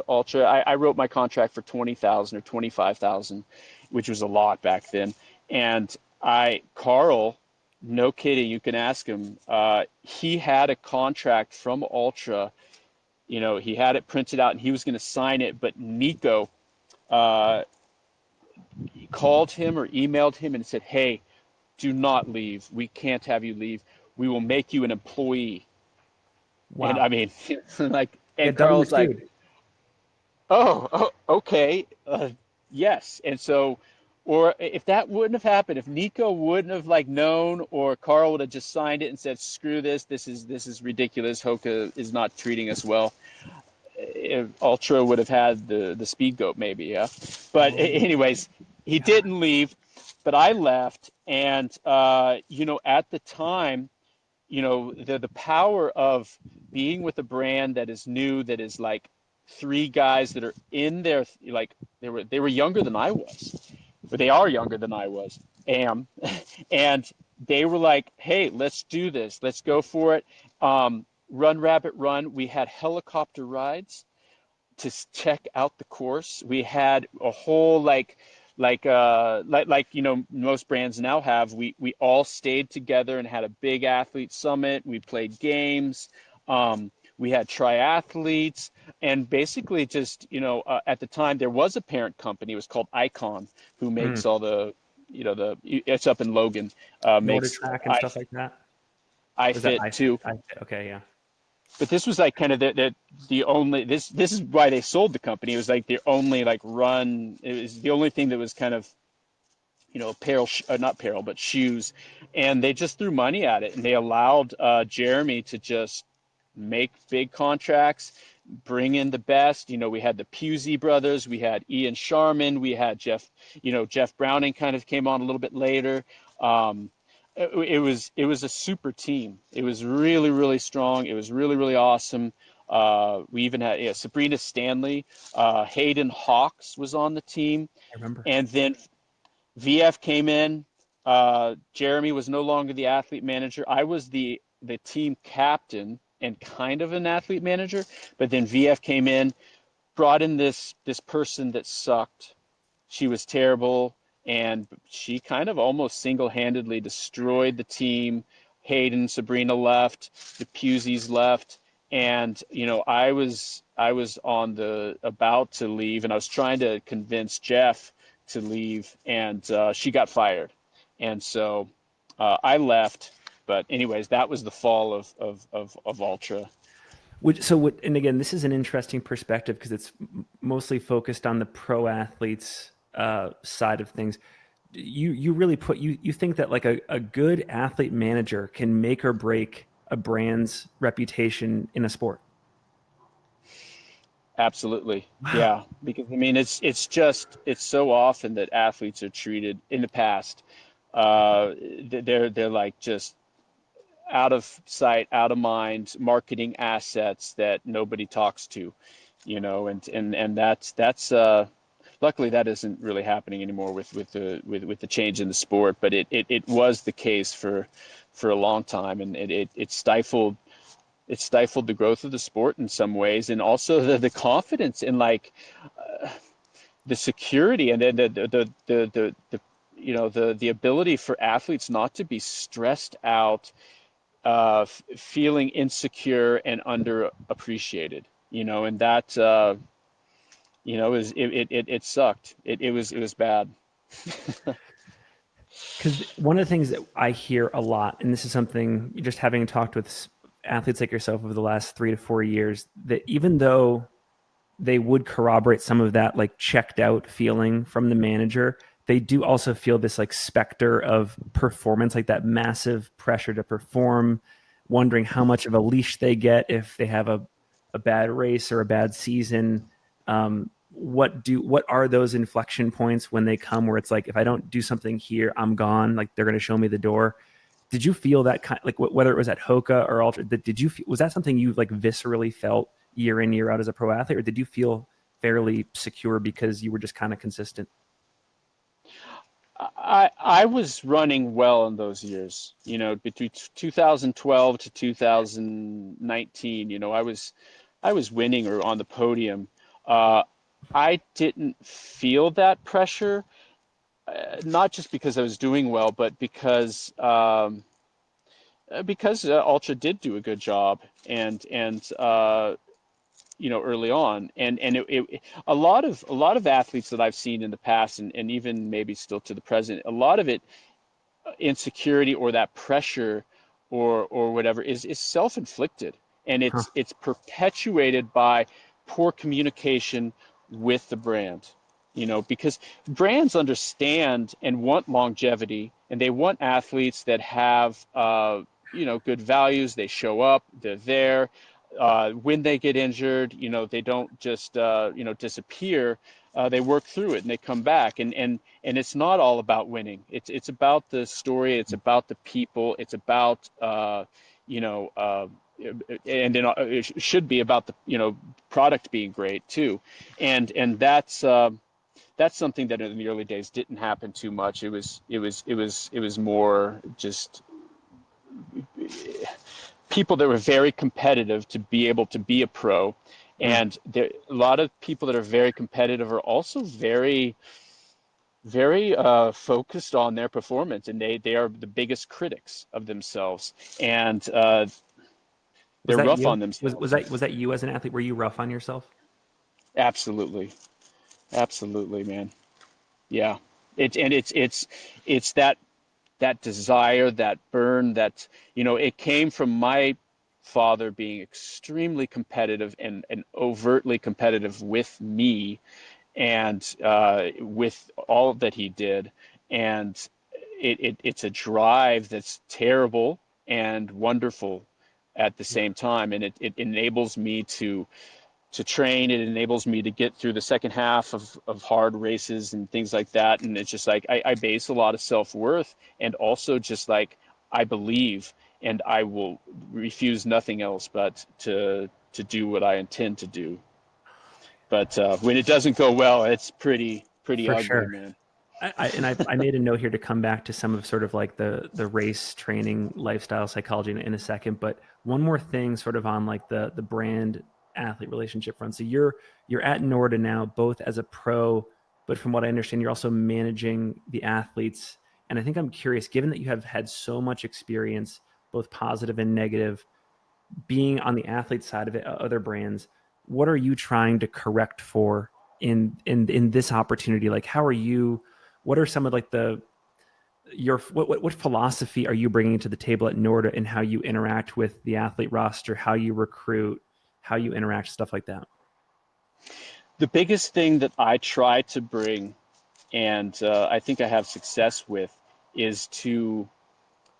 Ultra. I wrote my contract for 20,000 or 25,000, which was a lot back then. And Carl, no kidding, you can ask him. He had a contract from Ultra. He had it printed out and he was going to sign it, but Nico uh, called him or emailed him and said, hey, do not leave. We can't have you leave. We will make you an employee. And I Wow. mean, like, Yeah, and double Carl's like, McStude. oh, okay, yes. And so, or if that wouldn't have happened, if Nico wouldn't have like known, or Carl would have just signed it and said, screw this, this is ridiculous. Hoka is not treating us well. If Ultra would have had the speed goat maybe, yeah. But Oh anyways, my he God. didn't leave. but I left, and at the time, the power of being with a brand that is new, that is like three guys that are in there, like they were younger than I was, but they are younger than I was, am, and they were like, hey, let's do this, let's go for it. Run Rabbit Run. We had helicopter rides to check out the course. We had a whole most brands now have. We all stayed together and had a big athlete summit. We played games. We had triathletes, and basically just at the time there was a parent company. It was called Icon, who Mm. makes all the it's up in Logan. Makes Track and stuff like that. Or is that iFit too. okay, yeah. But this was like kind of the only this is why they sold the company. It was like the only like run. It was the only thing that was kind of apparel, not apparel, but shoes, and they just threw money at it, and they allowed Jeremy to just make big contracts, bring in the best. We had the Pusey brothers, we had Ian Sharman, we had Jeff Browning kind of came on a little bit later. It was a super team. It was really, really strong. It was really, really awesome. We even had Sabrina Stanley, Hayden Hawks was on the team, I remember. and then VF came in. Jeremy was no longer the athlete manager. I was the team captain and kind of an athlete manager. But then VF came in, brought in this person that sucked. She was terrible, and she kind of almost single-handedly destroyed the team. Hayden, Sabrina left, the Puseys left, and I was on the about to leave, and I was trying to convince Jeff to leave, and she got fired, and so I left. But anyways, that was the fall of Ultra. And again, this is an interesting perspective because it's mostly focused on the pro athletes side of things. You really you think that like a good athlete manager can make or break a brand's reputation in a sport. Absolutely. Wow. Yeah. Because I mean it's so often that athletes are treated in the past. They're like just out of sight, out of mind, marketing assets that nobody talks to, and that's luckily that isn't really happening anymore with the change in the sport, but it was the case for a long time, and it stifled the growth of the sport in some ways, and also the confidence in like the security, and then the ability for athletes not to be stressed out, feeling insecure and underappreciated, and that it sucked. It was bad. Because one of the things that I hear a lot, and this is something just having talked with athletes like yourself over the last 3 to 4 years, that even though they would corroborate some of that like checked out feeling from the manager, they do also feel this like specter of performance, like that massive pressure to perform, wondering how much of a leash they get if they have a bad race or a bad season. What are those inflection points when they come where it's like, if I don't do something here, I'm gone, like they're going to show me the door? Did you feel that kind, like whether it was at Hoka or Ultra, was that something you like viscerally felt year in, year out as a pro athlete, or did you feel fairly secure because you were just kind of consistent? I was running well in those years, between 2012 to 2019. I was winning or on the podium. Uh, I didn't feel that pressure, not just because I was doing well, but because Ultra did do a good job, and early on, and a lot of athletes that I've seen in the past, and even maybe still to the present, a lot of it insecurity or that pressure or whatever is self-inflicted, and Huh. it's perpetuated by poor communication with the brand, because brands understand and want longevity, and they want athletes that have good values. They show up, they're there. When they get injured, they don't just disappear. they work through it and they come back, and it's not all about winning. It's about the story. It's about the people. It's about you know and then it should be about the product being great too, and that's something that in the early days didn't happen too much. It was more just people that were very competitive to be able to be a pro. Mm. And there, a lot of people that are very competitive are also very, very focused on their performance, and they are the biggest critics of themselves, and Was they're that rough you? on Was themselves. that you as an athlete? Were you rough on yourself? Absolutely, absolutely, man. Yeah, it's that desire, that burn, that it came from my father being extremely competitive and overtly competitive with me, and with all that he did. And it's a drive that's terrible and wonderful at the Yeah. same time, and it enables me to train. It enables me to get through the second half of hard races and things like that. And it's just like I base a lot of self-worth, and also just like I believe, and I will refuse nothing else but to do what I intend to do. But when it doesn't go well, it's pretty For ugly, sure. man. I made a note here to come back to some of sort of like the race training lifestyle psychology in a second, but one more thing sort of on like the brand athlete relationship front. So you're at Norda now, both as a pro, but from what I understand, you're also managing the athletes. And I think I'm curious, given that you have had so much experience, both positive and negative, being on the athlete side of it, other brands, what are you trying to correct for in this opportunity? Like, how are you? What are some of like the your what philosophy are you bringing to the table at Norda and how you interact with the athlete roster, how you recruit, how you interact, stuff like that? The biggest thing that I try to bring, and I think I have success with, is to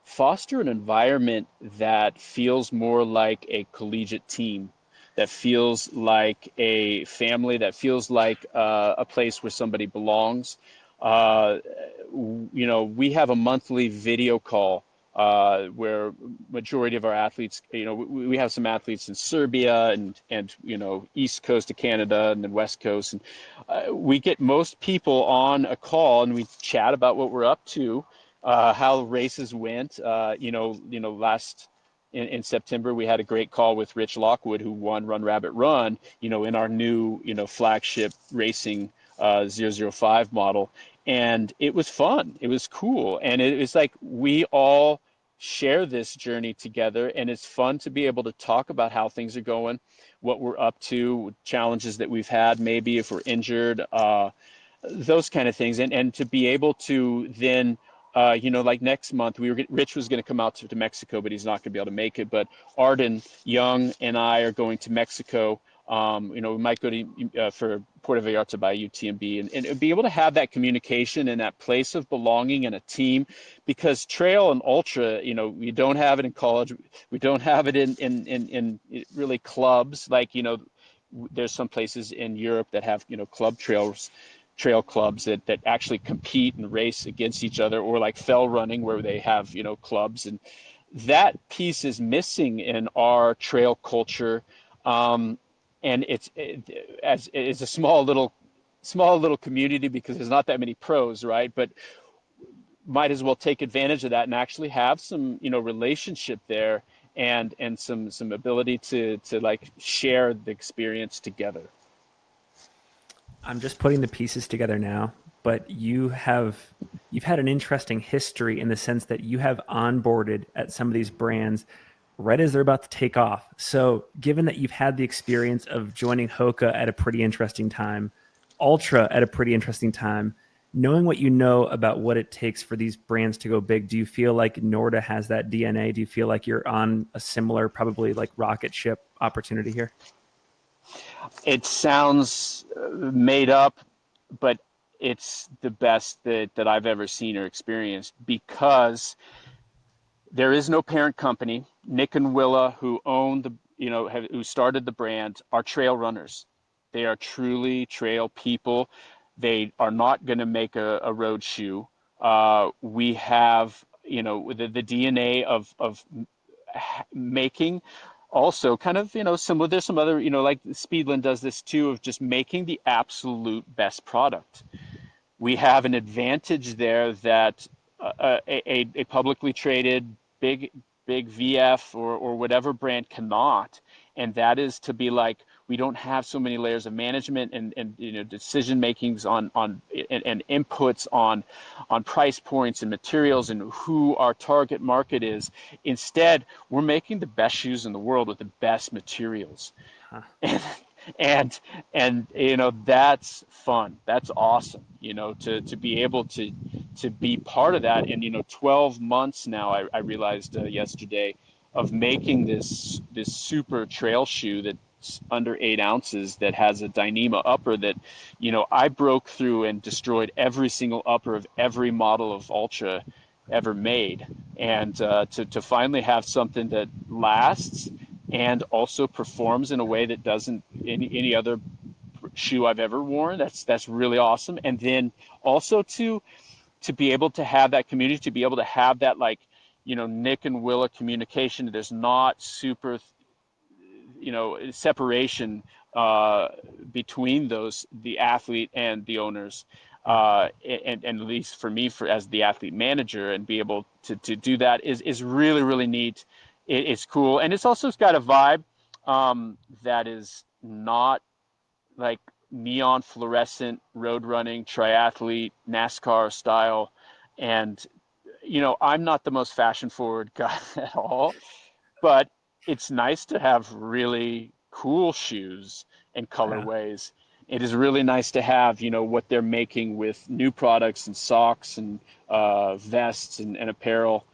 foster an environment that feels more like a collegiate team, that feels like a family, that feels like a place where somebody belongs. Uh, we have a monthly video call where majority of our athletes, we have some athletes in Serbia and East Coast of Canada and then West Coast, and we get most people on a call and we chat about what we're up to, how races went. Last in September, we had a great call with Rich Lockwood, who won Run Rabbit Run, in our new, flagship racing 005 model. And it was fun. It was cool. And it was like we all share this journey together. And it's fun to be able to talk about how things are going, what we're up to, challenges that we've had, maybe if we're injured, those kind of things. And to be able to then like next month, Rich was going to come out to Mexico, but he's not going to be able to make it. But Arden Young and I are going to Mexico. We might go to for Puerto Vallarta by UTMB, and be able to have that communication and that place of belonging and a team, because trail and ultra, we don't have it in college. We don't have it in really clubs. Like, there's some places in Europe that have, trail clubs that actually compete and race against each other, or like fell running where they have clubs, and that piece is missing in our trail culture. um, and it's a small little community because there's not that many pros, right? But might as well take advantage of that and actually have some relationship there, and some ability to like share the experience together. I'm just putting the pieces together now, but you've had an interesting history in the sense that you have onboarded at some of these brands right as they're about to take off. So, given that you've had the experience of joining Hoka at a pretty interesting time, Ultra at a pretty interesting time, knowing what you know about what it takes for these brands to go big, do you feel like Norda has that DNA? Do you feel like you're on a similar, probably like rocket ship opportunity here? It sounds made up, but it's the best that I've ever seen or experienced, because there is no parent company. Nick and Willa, who own who started the brand, are trail runners. They are truly trail people. They are not going to make a road shoe. We have, the DNA of making, also kind of, similar. There's some other, like Speedland does this too, of just making the absolute best product. We have an advantage there that a publicly traded big VF or whatever brand cannot, and that is to be like, we don't have so many layers of management and decision makings and inputs on price points and materials and who our target market is. Instead, we're making the best shoes in the world with the best materials. Huh. and and that's fun, that's awesome, to be able to be part of that. And 12 months now, I realized yesterday, of making this super trail shoe that's under 8 ounces, that has a Dyneema upper that I broke through and destroyed every single upper of every model of Ultra ever made. And to finally have something that lasts and also performs in a way that doesn't any other shoe I've ever worn. That's really awesome. And then also to be able to have that community, to be able to have that, like, Nick and Willa communication. There's not super, separation between the athlete and the owners. Yeah. And at least for me, as the athlete manager, and be able to do that is really, really neat. It's cool. And it's got a vibe that is not like neon fluorescent road running triathlete NASCAR style. And I'm not the most fashion forward guy at all, but it's nice to have really cool shoes and Yeah. colorways. It is really nice to have, what they're making with new products and socks and vests and apparel.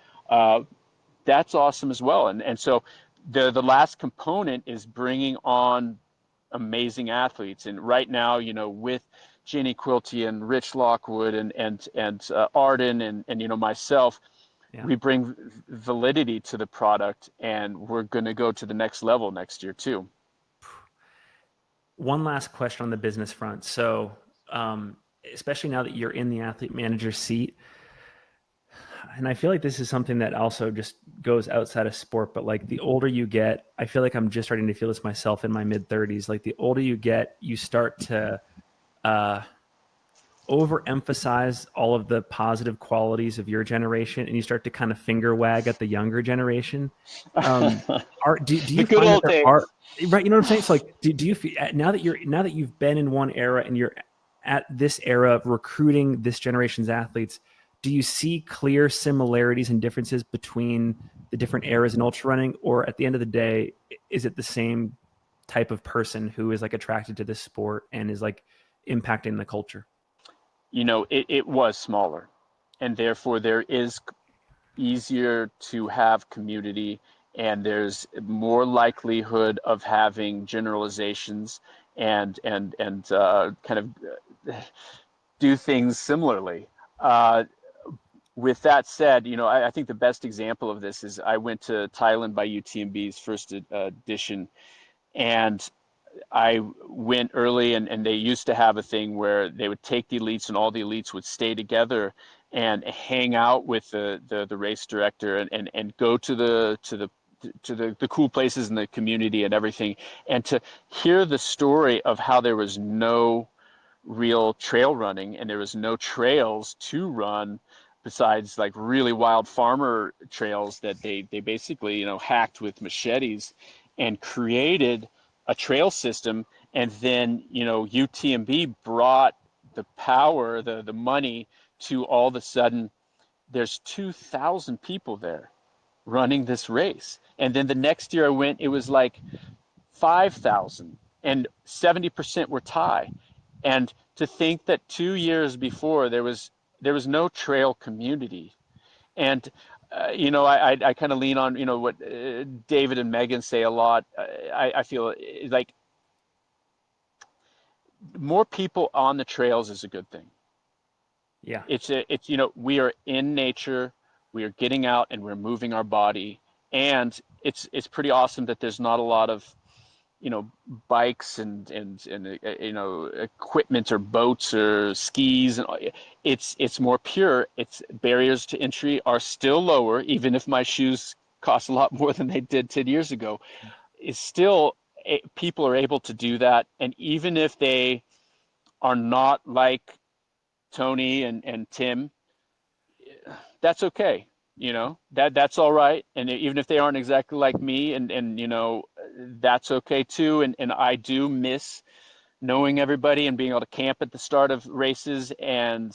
That's awesome as well. And so the last component is bringing on amazing athletes. And right now, with Jenny Quilty and Rich Lockwood and Arden and myself, Yeah. we bring validity to the product, and we're going to go to the next level next year too. One last question on the business front. So, especially now that you're in the athlete manager seat, and I feel like this is something that also just goes outside of sport, but like the older you get, I feel like I'm just starting to feel this myself in my mid 30s. Like the older you get, you start to uh, overemphasize all of the positive qualities of your generation, and you start to kind of finger wag at the younger generation. Um, do The you good find that old there days. are, right? You know what I'm saying? So like, do you feel, now that you've been in one era and you're at this era of recruiting this generation's athletes, do you see clear similarities and differences between the different eras in ultra running, or at the end of the day, is it the same type of person who is like attracted to this sport and is like impacting the culture? It was smaller, and therefore there is easier to have community, and there's more likelihood of having generalizations and kind of do things similarly. Uh, with that said, I think the best example of this is I went to Thailand by UTMB's first edition, and I went early, and they used to have a thing where they would take the elites, and all the elites would stay together and hang out with the race director, and go to the cool places in the community and everything, and to hear the story of how there was no real trail running, and there was no trails to run besides like really wild farmer trails that they basically hacked with machetes and created a trail system. And then UTMB brought the power, the money, to all of a sudden there's 2,000 people there running this race. And then the next year I went, it was like 5,000, and 70% were Thai. And to think that 2 years before there was no trail community. And I kind of lean on what David and Megan say a lot. I feel like more people on the trails is a good thing. Yeah. It's we are in nature, we are getting out and we're moving our body, and it's pretty awesome that there's not a lot of bikes and equipment or boats or skis, and it's more pure. Its barriers to entry are still lower, even if my shoes cost a lot more than they did 10 years ago. It's still, people are able to do that, and even if they are not like Tony and Tim, that's okay. That's all right. And even if they aren't exactly like me, and that's okay too. And I do miss knowing everybody and being able to camp at the start of races, and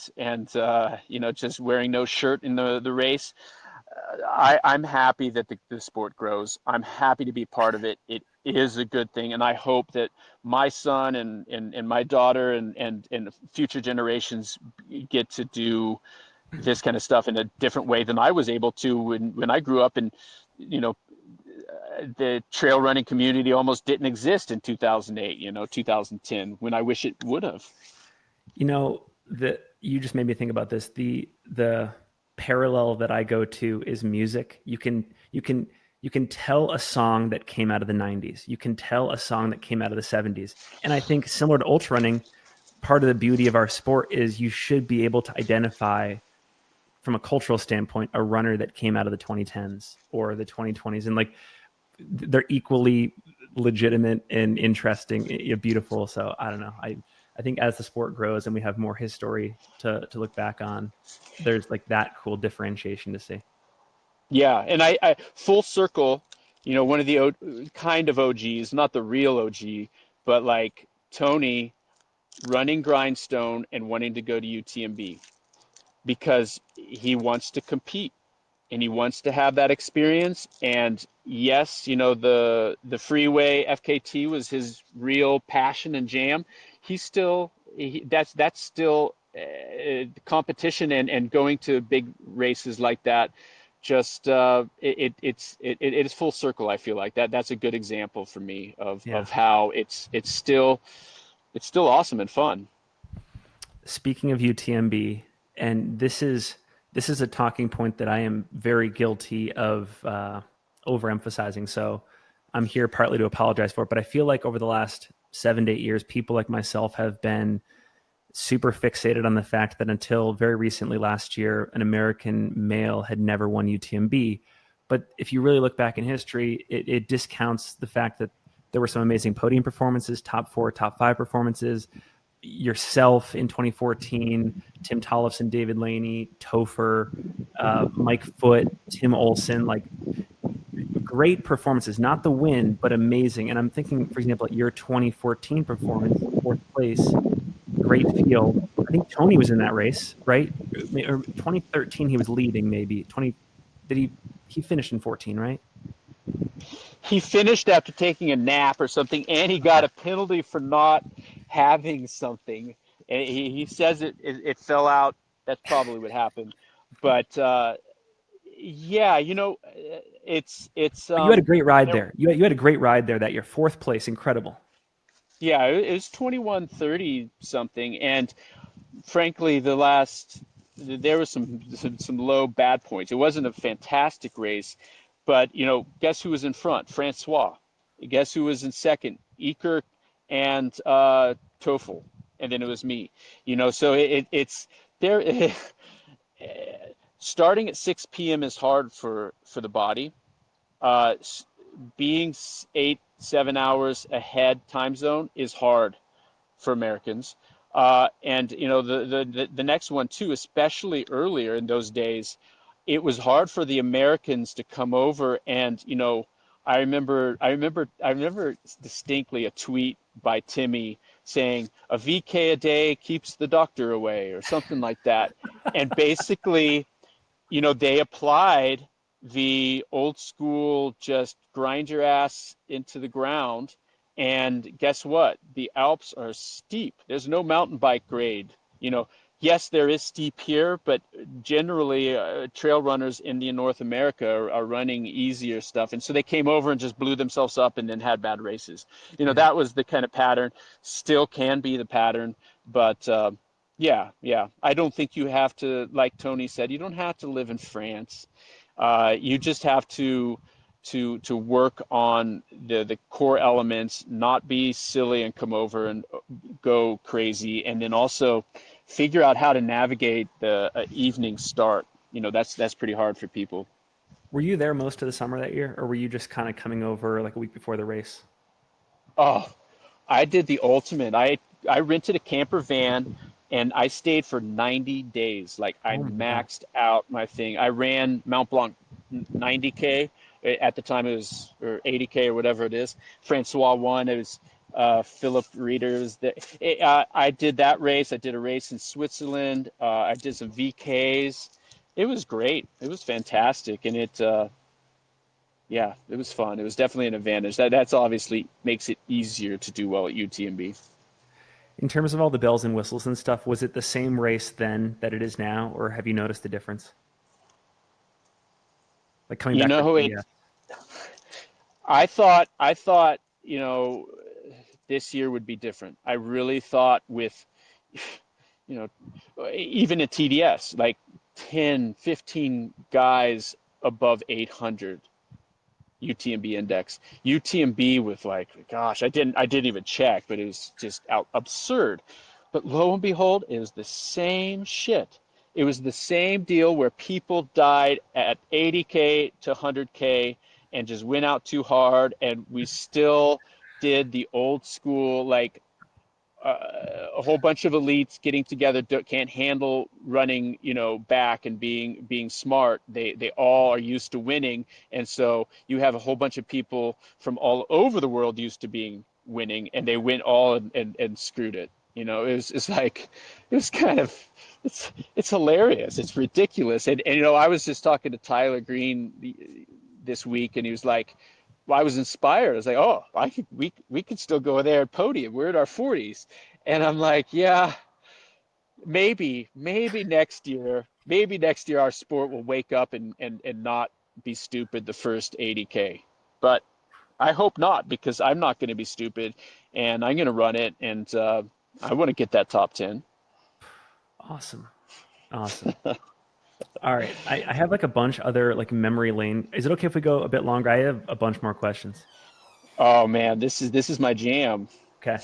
just wearing no shirt in the race. I'm happy that the sport grows. I'm happy to be part of it. It is a good thing, and I hope that my son and my daughter and future generations get to do this kind of stuff in a different way than I was able to when I grew up. And you know the trail running community almost didn't exist in 2008, 2010, when I wish it would have. You just made me think about this. The parallel that I go to is music. You can tell a song that came out of the 90s. You can tell a song that came out of the 70s. And I think similar to ultra running, part of the beauty of our sport is you should be able to identify from a cultural standpoint a runner that came out of the 2010s or the 2020s, and like they're equally legitimate and interesting, beautiful. So I don't know. I think as the sport grows and we have more history to look back on, there's like that cool differentiation to see. Yeah, and I full circle, one of the kind of OGs, not the real OG, but like Tony running Grindstone and wanting to go to UTMB because he wants to compete and he wants to have that experience. And yes, the freeway FKT was his real passion and jam. That's still competition, and going to big races like that. Just it is full circle. I feel like that's a good example for me Yeah. of how it's still awesome and fun. Speaking of UTMB, and this is a talking point that I am very guilty of overemphasizing. So I'm here partly to apologize for it, but I feel like over the last 7 to 8 years, people like myself have been super fixated on the fact that until very recently last year, an American male had never won UTMB. But if you really look back in history, it discounts the fact that there were some amazing podium performances, top four, top five performances. Yourself in 2014, Tim Tollefson, David Laney, Topher, Mike Foote, Tim Olson, like great performances, not the win, but amazing. And I'm thinking, for example, at your 2014 performance, fourth place, great field. I think Tony was in that race, right? Or 2013, he was leading. Maybe 20. Did he finished in 14, right? He finished after taking a nap or something, and he got Okay. a penalty for not having something. And he says it fell out. That's probably what happened. But yeah, it's But you had a great ride there. there. You had a great ride there that year. Fourth place, incredible. Yeah, it was 21:30 something, and frankly, there was some low bad points. It wasn't a fantastic race, but guess who was in front? Francois. Guess who was in second? Eker and Toffel, and then it was me. So it's there. Starting at 6 p.m. is hard for the body. Uh, Being 8, 7 hours ahead time zone is hard for Americans. And the next one too, especially earlier in those days, it was hard for the Americans to come over. And I remember distinctly a tweet by Timmy saying a VK a day keeps the doctor away or something like that. And basically, they applied the old school, just grind your ass into the ground. And guess what? The Alps are steep. There's no mountain bike grade. Yes, there is steep here, but generally trail runners in North America are running easier stuff. And so they came over and just blew themselves up and then had bad races. Yeah. That was the kind of pattern, still can be the pattern, but yeah, yeah. I don't think you have to, like Tony said, you don't have to live in France. You just have to to work on the core elements, not be silly and come over and go crazy, and then also figure out how to navigate the evening start. That's pretty hard for people. Were you there most of the summer that year, or were you just kind of coming over like a week before the race? Oh, I did the ultimate. I rented a camper van and I stayed for 90 days. Like I Oh my God. maxed out my thing. I ran Mount Blanc 90K. At the time it was, or 80K or whatever it is. Francois won. It was Philip Reeder was there. I did that race. I did a race in Switzerland. I did some VKs. It was great. It was fantastic, and yeah, it was fun. It was definitely an advantage. That's obviously makes it easier to do well at UTMB. In terms of all the bells and whistles and stuff, was it the same race then that it is now, or have you noticed a difference? Like coming You back from know, TDS? I thought, this year would be different. I really thought with, you even at TDS, like 10, 15 guys above 800 UTMB index. UTMB with like, gosh, I didn't even check, but it was just absurd. But lo and behold, it was the same shit. It was the same deal where people died at 80K to 100K and just went out too hard, and we still did the old school, like a whole bunch of elites getting together can't handle running, back and being smart. They all are used to winning, and so you have a whole bunch of people from all over the world used to being winning, and they went all and screwed it. It's like it was kind of it's hilarious. It's ridiculous. And I was just talking to Tyler Green this week, and he was like, well, I was inspired. I was like, oh, we could still go there at podium. We're in our 40s. And I'm like, yeah, maybe next year our sport will wake up and not be stupid the first 80K. But I hope not, because I'm not going to be stupid, and I'm going to run it, and I want to get that top 10. Awesome. Awesome. All right. I have like a bunch other like memory lane. Is it okay if we go a bit longer? I have a bunch more questions. Oh man, this is my jam. Okay.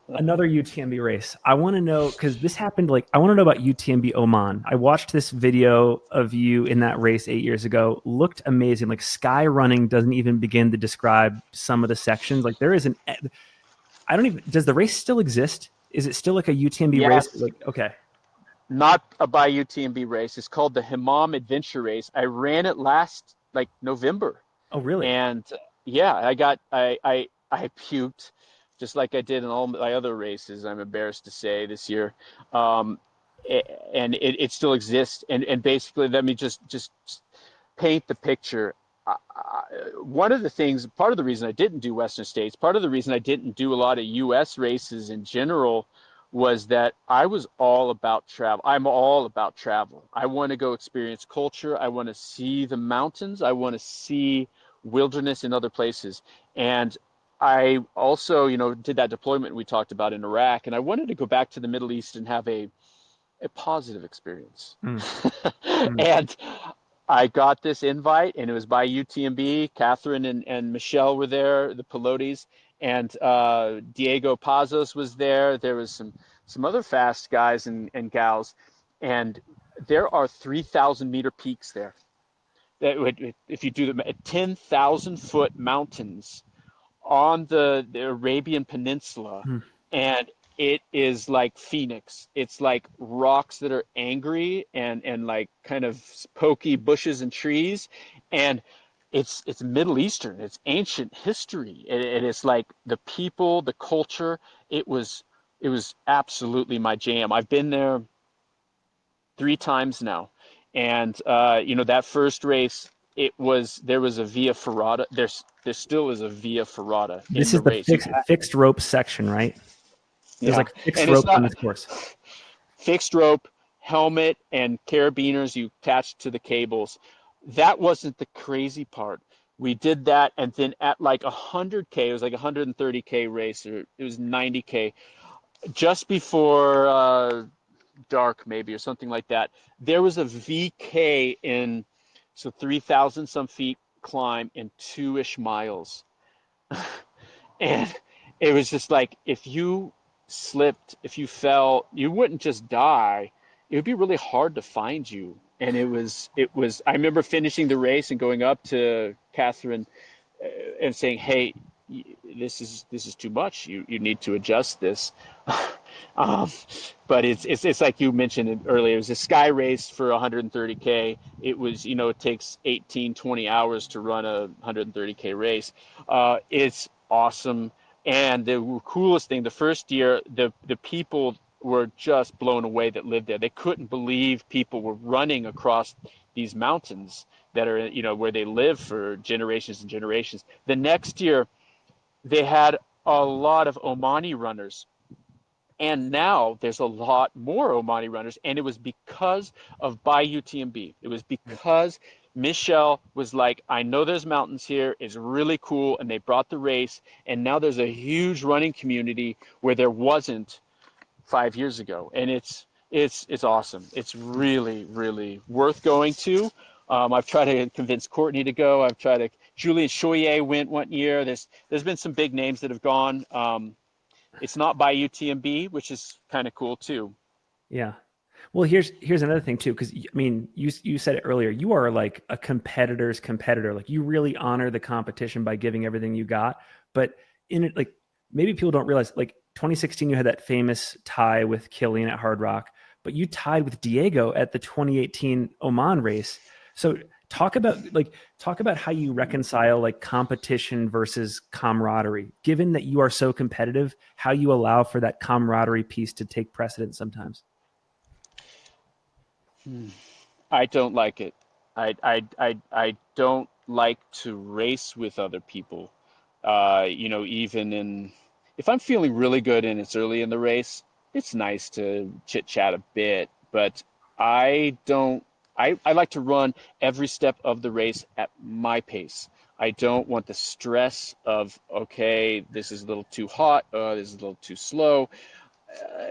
Another UTMB race. I want to know because this happened like I want to know about UTMB Oman. I watched this video of you in that race 8 years ago. Looked amazing. Like sky running doesn't even begin to describe some of the sections. Like there is an I don't even does the race still exist? Is it still like a UTMB race? Yes, Like okay. not a by UTMB race. It's called the Himam Adventure Race. I ran it last like November, Oh really? and yeah, I puked just like I did in all my other races. I'm embarrassed to say this year, um, and it still exists. And basically, let me just paint the picture. One of the things, part of the reason I didn't do Western States, part of the reason I didn't do a lot of U.S. races in general was that I was all about travel. I'm all about travel. I want to go experience culture. I want to see the mountains. I want to see wilderness in other places. And I also, did that deployment we talked about in Iraq, and I wanted to go back to the Middle East and have a positive experience. Mm, mm. And I got this invite, and it was by UTMB. Catherine and Michelle were there, the Pilotis, and Diego Pazos was there. There was some other fast guys and gals, and there are 3,000-meter peaks there. That would, if you do them at 10,000-foot mountains on the Arabian Peninsula, Mm. and it is like Phoenix. It's like rocks that are angry and like kind of pokey bushes and trees, and it's Middle Eastern. It's ancient history. It is like the people, the culture. It was absolutely my jam. I've been there 3 times now, and that first race, there was a via ferrata. There still is a via ferrata in This the is the race. fixed rope section, right? There's Yeah, like fixed and it's ropes on not this course. fixed rope, helmet, and carabiners you attach to the cables. That wasn't the crazy part. We did that, and then at like 100K, it was like 130K race, or it was 90K, just before dark maybe, or something like that. There was a VK in, so 3,000 some feet climb in 2-ish miles. And it was just like, if you slipped, if you fell, you wouldn't just die. It would be really hard to find you. And I remember finishing the race and going up to Catherine and saying, "Hey, this is too much. You need to adjust this." um, but it's like you mentioned it earlier. It was a sky race for 130K. It was, it takes 18, 20 hours to run a 130K race. It's awesome. And the coolest thing, the first year, the people were just blown away that lived there. They couldn't believe people were running across these mountains that are, where they live for generations and generations. The next year, they had a lot of Omani runners. And now there's a lot more Omani runners. And it was because of by UTMB. It was because Michelle was like, I know there's mountains here. It's really cool. And they brought the race. And now there's a huge running community where there wasn't 5 years ago. And it's awesome. It's really, really worth going to. I've tried to convince Courtney to go. I've tried to. Julian Choyer went one year. There's been some big names that have gone. It's not by UTMB, which is kind of cool too. Yeah. Well, here's another thing too, because I mean, you said it earlier. You are like a competitor's competitor. Like you really honor the competition by giving everything you got. But in it, like maybe people don't realize, like 2016, you had that famous tie with Killian at Hard Rock, but you tied with Diego at the 2018 Oman race. So talk about how you reconcile like competition versus camaraderie. Given that you are so competitive, how you allow for that camaraderie piece to take precedence sometimes. I don't like it. I don't like to race with other people. Even if I'm feeling really good and it's early in the race, it's nice to chit chat a bit, but I don't, I like to run every step of the race at my pace. I don't want the stress of, okay, this is a little too hot, this is a little too slow.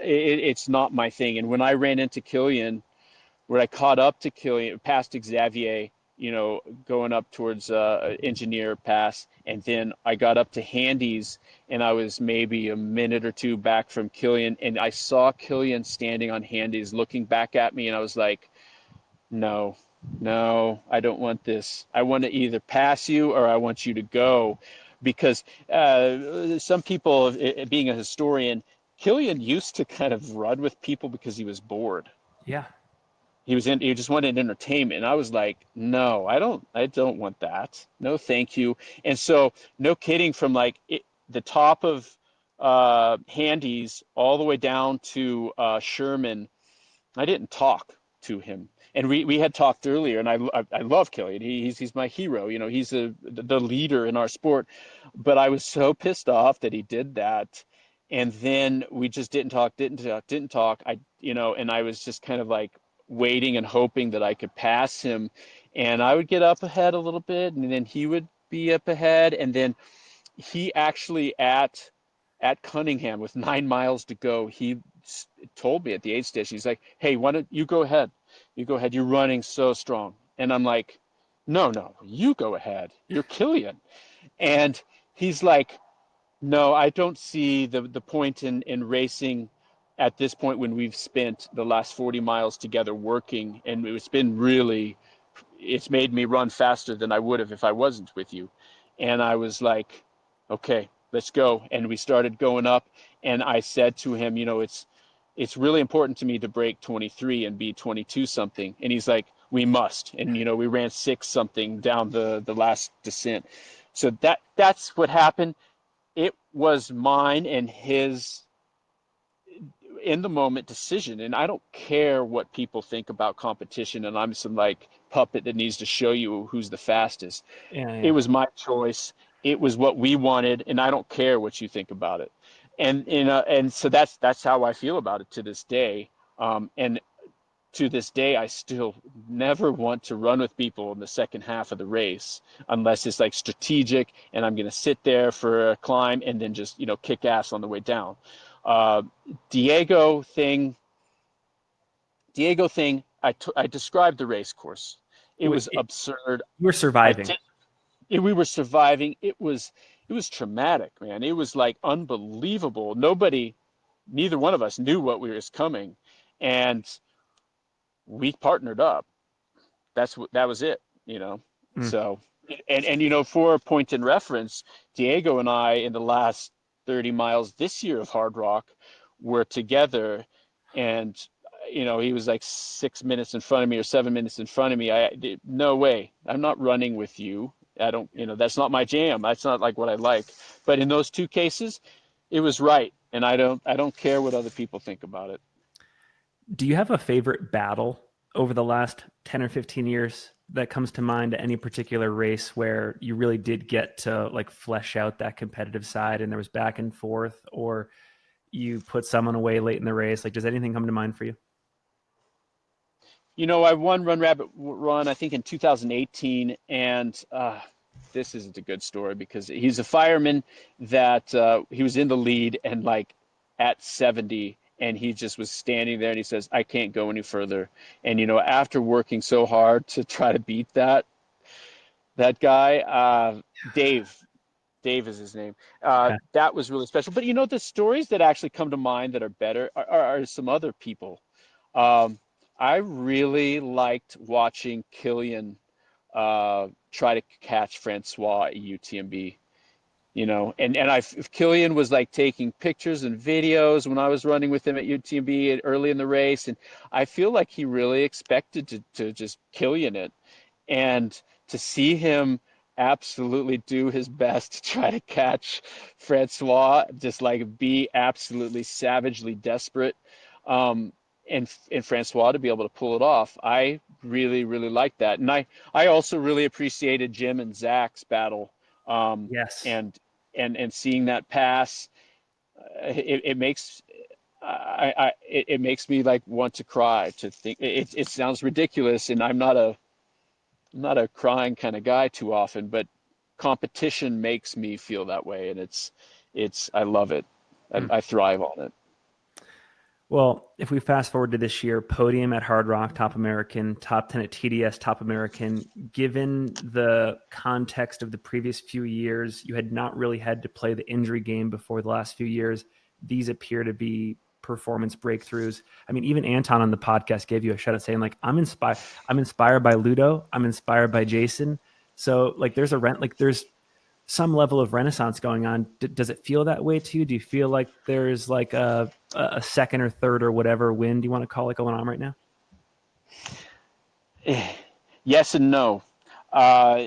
It's not my thing. And when I ran into Killian, where I caught up to Killian, past Xavier, going up towards Engineer Pass, and then I got up to Handy's, and I was maybe a minute or two back from Killian, and I saw Killian standing on Handy's, looking back at me, and I was like, no, no, I don't want this. I want to either pass you or I want you to go, because some people, being a historian, Killian used to kind of run with people because he was bored. Yeah. He just wanted entertainment. And I was like, no, I don't want that. No, thank you. And so, no kidding, from like the top of Handy's all the way down to Sherman, I didn't talk to him. And we had talked earlier, and I love Killian. He's my hero. He's the leader in our sport. But I was so pissed off that he did that. And then we just didn't talk, didn't talk, didn't talk. And I was just kind of like waiting and hoping that I could pass him. And I would get up ahead a little bit, and then he would be up ahead. And then he actually, at Cunningham with 9 miles to go, he told me at the aid station, he's like, "Hey, why don't you go ahead? You go ahead. You're running so strong." And I'm like, "No, no, you go ahead. You're Killian." And he's like, "No, I don't see the point in racing at this point when we've spent the last 40 miles together working, and it's made me run faster than I would have if I wasn't with you." And I was like, "Okay, let's go." And we started going up, and I said to him, it's really important to me to break 23 and be 22 something. And he's like, "We must." And we ran 6 something down the last descent. So that's what happened. It was mine and his in the moment decision, and I don't care what people think about competition, and I'm some like puppet that needs to show you who's the fastest. Yeah. It Yeah. was my choice. It was what we wanted, and I don't care what you think about it. And so that's how I feel about it to this day. And to this day, I still never want to run with people in the second half of the race unless it's like strategic and I'm going to sit there for a climb and then just, kick ass on the way down. Uh, Diego thing, I described the race course. It was Wait, absurd. you were I surviving. did. we were surviving. It was traumatic, man. It was like unbelievable. Neither one of us knew what was coming, and we partnered up. That was it, you know. Mm. So, for a point in reference, Diego and I in the last 30 miles this year of Hard Rock were together, and he was like 6 minutes in front of me or 7 minutes in front of me. No way, I'm not running with you. I don't, that's not my jam. That's not like what I like. But in those two cases, it was right, and I don't care what other people think about it. Do you have a favorite battle over the last 10 or 15 years that comes to mind at any particular race where you really did get to like flesh out that competitive side and there was back and forth, or you put someone away late in the race? Like, does anything come to mind for you? I won Run Rabbit Run, I think, in 2018, and this isn't a good story because he's a fireman that he was in the lead and like at 70, and he just was standing there and he says, "I can't go any further." And after working so hard to try to beat that guy, Dave. Dave is his name. Okay. That was really special. But the stories that actually come to mind that are better are some other people. Um, I really liked watching Killian try to catch Francois at UTMB. And Killian was like taking pictures and videos when I was running with him at UTMB early in the race, and I feel like he really expected to just Killian it, and to see him absolutely do his best to try to catch Francois, just like be absolutely savagely desperate, um, and Francois to be able to pull it off. I really, really liked that, and I also really appreciated Jim and Zach's battle, Yes. and and seeing that pass, it makes. It makes me like want to cry to think it sounds ridiculous, and I'm not a crying kind of guy too often, but competition makes me feel that way, and I love it. Hmm. I thrive on it. Well, if we fast forward to this year, podium at Hard Rock, top American, top 10 at TDS, top American, given the context of the previous few years, you had not really had to play the injury game before the last few years. These appear to be performance breakthroughs. I mean, even Anton on the podcast gave you a shout out saying, like, I'm inspired by Ludo. I'm inspired by Jason. So like there's some level of renaissance going on. Does it feel that way to you? Do you feel like there's like a second or third or whatever wind you want to call it going on right now? Yes and no. Uh,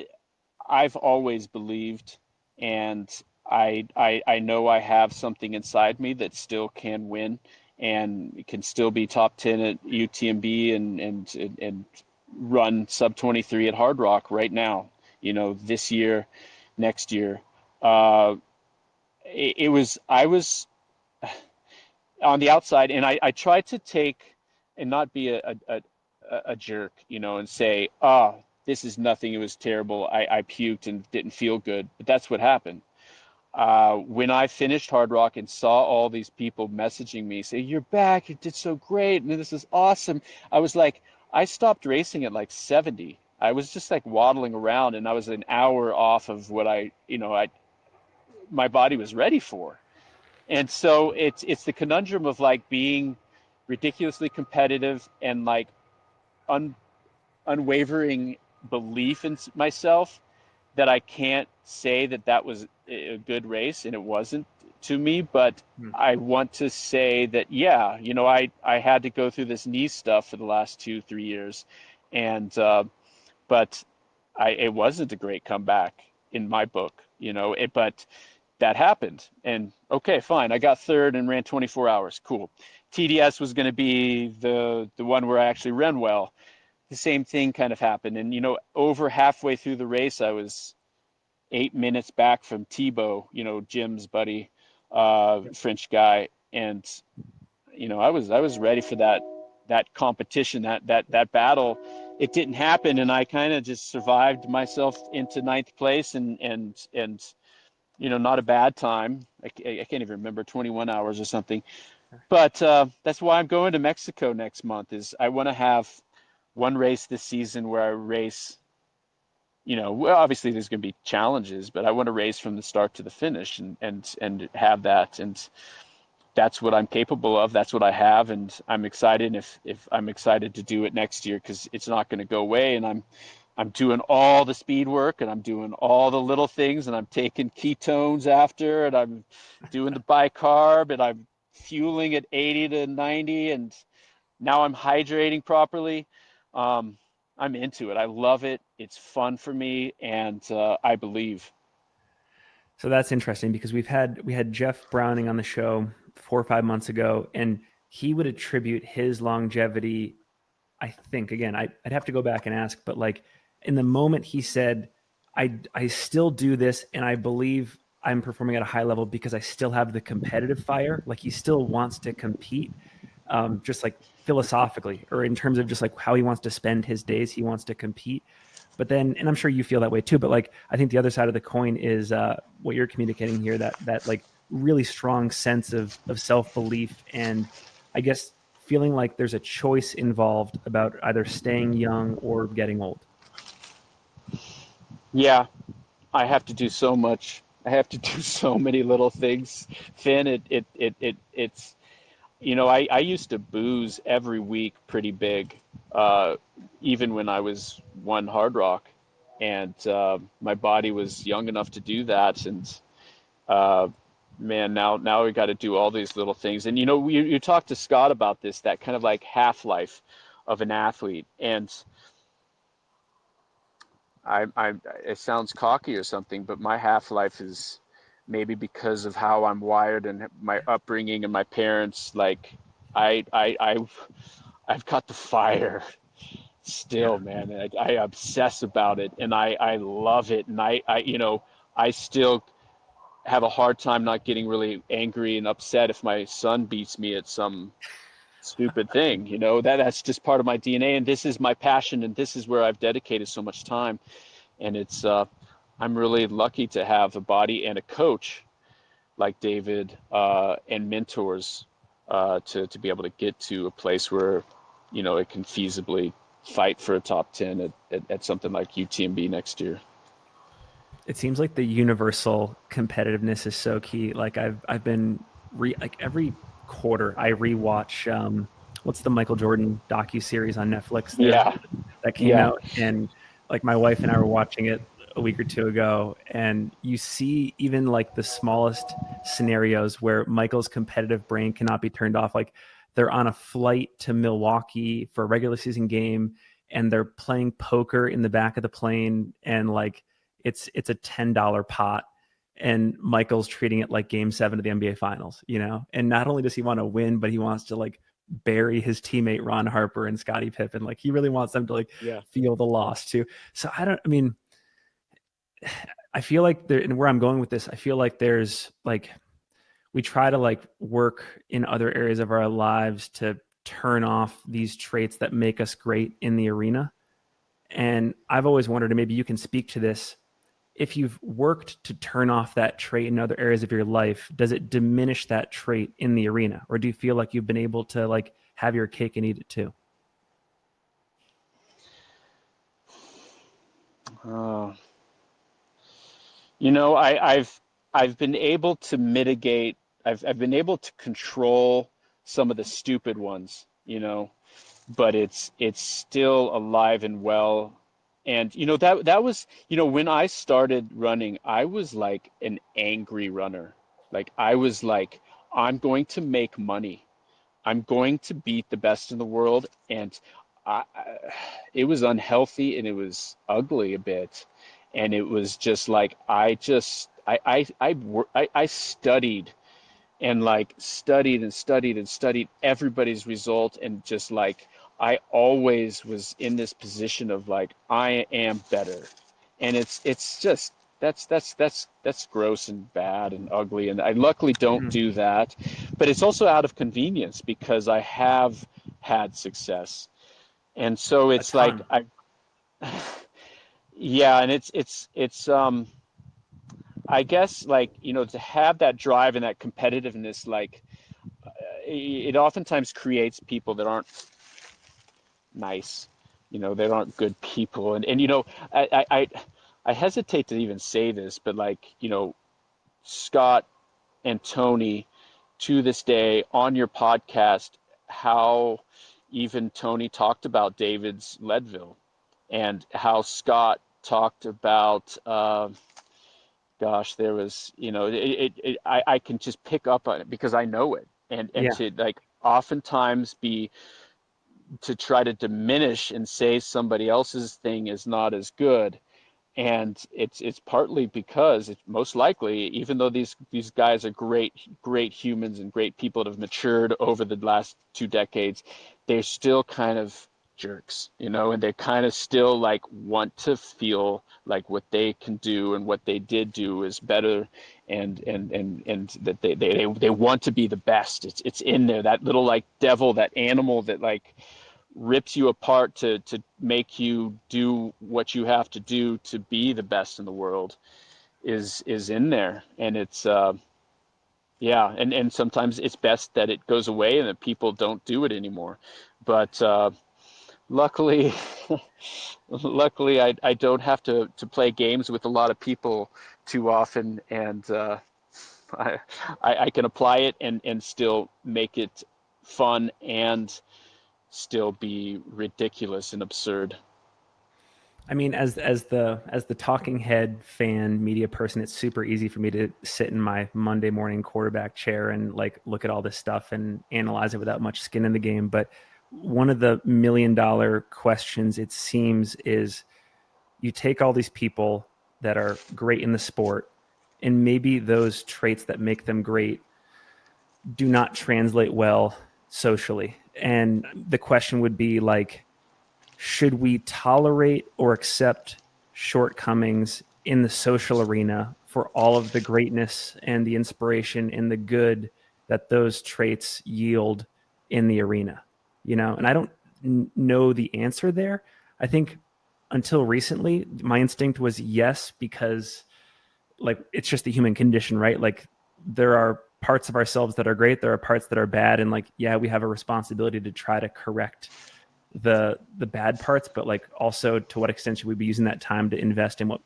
I've always believed, and I know I have something inside me that still can win and can still be top 10 at UTMB and run sub 23 at Hard Rock right now. This year, next year. Uh, I was on the outside, and I tried to take and not be a jerk, and say, this is nothing. It was terrible. I puked and didn't feel good. But that's what happened. When I finished Hard Rock and saw all these people messaging me, say, "You're back. You did so great. And this is awesome." I was like, I stopped racing at like 70. I was just like waddling around, and I was an hour off of what my body was ready for. And so it's the conundrum of like being ridiculously competitive and like un, unwavering belief in myself, that I can't say that was a good race, and it wasn't to me. But Hmm. I want to say that, yeah, I had to go through this knee stuff for the last 2 3 years, and but it wasn't a great comeback in my book, but that happened. And okay, fine. I got third and ran 24 hours. Cool. TDS was going to be the one where I actually ran well. The same thing kind of happened. And, over halfway through the race, I was 8 minutes back from Tebow, Jim's buddy, French guy. And, I was ready for that competition, that battle. It didn't happen. And I kind of just survived myself into ninth place, and not a bad time. I can't even remember, 21 hours or something. But that's why I'm going to Mexico next month. Is I want to have one race this season where I race, well, obviously there's going to be challenges, but I want to race from the start to the finish and have that. And that's what I'm capable of. That's what I have. And I'm excited if I'm excited to do it next year, because it's not going to go away. And I'm doing all the speed work, and I'm doing all the little things, and I'm taking ketones after, and I'm doing the bicarb, and I'm fueling at 80 to 90, and now I'm hydrating properly. Um, I'm into it. I love it. It's fun for me, and I believe. So that's interesting because we had Jeff Browning on the show 4 or 5 months ago, and he would attribute his longevity. I think again, I'd have to go back and ask, but like in the moment he said, I still do this, and I believe I'm performing at a high level because I still have the competitive fire. Like he still wants to compete, just like philosophically, or in terms of just like how he wants to spend his days. He wants to compete. But then, and I'm sure you feel that way too, but like I think the other side of the coin is what you're communicating here, that like really strong sense of self-belief, and I guess feeling like there's a choice involved about either staying young or getting old. Yeah, I have to do so much. I have to do so many little things, Finn. It's I used to booze every week pretty big, uh, even when I was one hard rock, and my body was young enough to do that. And uh, man, now we got to do all these little things. And you talked to Scott about this, that kind of like half life of an athlete, and I it sounds cocky or something, but my half life is maybe because of how I'm wired and my upbringing and my parents. Like I've got the fire Yeah. still, man. I obsess about it, and I love it, and I still have a hard time not getting really angry and upset if my son beats me at some stupid thing. That's just part of my DNA, and this is my passion, and this is where I've dedicated so much time. And I'm really lucky to have a body and a coach like David, and mentors, to be able to get to a place where it can feasibly fight for a top 10 at something like UTMB next year. It seems like the universal competitiveness is so key. Like I've been like every quarter I rewatch what's the Michael Jordan docu series on Netflix there Yeah, that came yeah, out, and like my wife and I were watching it a week or two ago, and you see even like the smallest scenarios where Michael's competitive brain cannot be turned off. Like they're on a flight to Milwaukee for a regular season game, and they're playing poker in the back of the plane, and like it's a $10 pot, and Michael's treating it like game 7 of the NBA finals, and not only does he want to win, but he wants to like bury his teammate Ron Harper and Scottie Pippen. Like he really wants them to like yeah. feel the loss too. So I mean, I feel like there, and where I'm going with this, I feel like there's like, we try to like work in other areas of our lives to turn off these traits that make us great in the arena. And I've always wondered, and maybe you can speak to this, if you've worked to turn off that trait in other areas of your life, does it diminish that trait in the arena? Or do you feel like you've been able to like have your cake and eat it too? Uh, I've been able to mitigate. I've been able to control some of the stupid ones, but it's still alive and well. And that was, when I started running, I was like an angry runner. Like I was like, I'm going to make money. I'm going to beat the best in the world. And it was unhealthy, and it was ugly a bit. And it was just like, I studied, and like studied and studied and studied everybody's result, and just like I always was in this position of like I am better. And it's just that's gross and bad and ugly, and I luckily don't Mm, do that. But it's also out of convenience because I have had success. And so a it's like ton. I yeah, and I guess, like, to have that drive and that competitiveness, like, it oftentimes creates people that aren't nice, that aren't good people. And I I hesitate to even say this, but like, Scott and Tony, to this day on your podcast, how even Tony talked about David's Leadville, and how Scott talked about, gosh, there was, I can just pick up on it because I know it. And Yeah. to like oftentimes be to try to diminish and say somebody else's thing is not as good. And it's partly because it's most likely, even though these guys are great humans and great people that have matured over the last 2 decades, they're still kind of jerks, and they kind of still like want to feel like what they can do and what they did do is better, and that they want to be the best. It's in there, that little like devil, that animal that like rips you apart to make you do what you have to do to be the best in the world is in there. And it's yeah, and sometimes it's best that it goes away and that people don't do it anymore. But luckily luckily I don't have to play games with a lot of people too often, and I, I can apply it and still make it fun and still be ridiculous and absurd. I mean, as the talking head fan media person, it's super easy for me to sit in my Monday morning quarterback chair and like look at all this stuff and analyze it without much skin in the game. But one of the $1 million questions, it seems, is you take all these people that are great in the sport, and maybe those traits that make them great do not translate well socially. And the question would be like, should we tolerate or accept shortcomings in the social arena for all of the greatness and the inspiration and the good that those traits yield in the arena? And I don't know the answer there. I think until recently, my instinct was yes, because like it's just the human condition, right? Like there are parts of ourselves that are great, there are parts that are bad, and like yeah, we have a responsibility to try to correct the bad parts, but like also to what extent should we be using that time to invest in what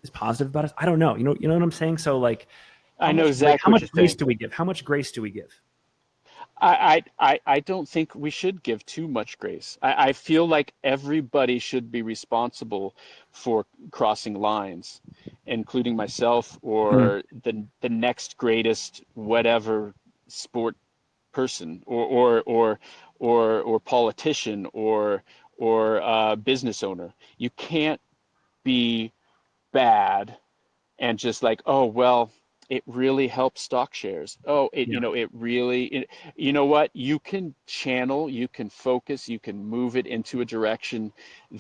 is positive about us? I don't know. You know what I'm saying? So like I know how exactly what much you're grace saying. do we give? How much grace do we give? I don't think we should give too much grace. I feel like everybody should be responsible for crossing lines, including myself Mm, or the next greatest whatever sport person or politician or business owner. You can't be bad and just like, oh well, it really helps stock shares. Oh, yeah. it really, you know what, you can channel, you can focus, you can move it into a direction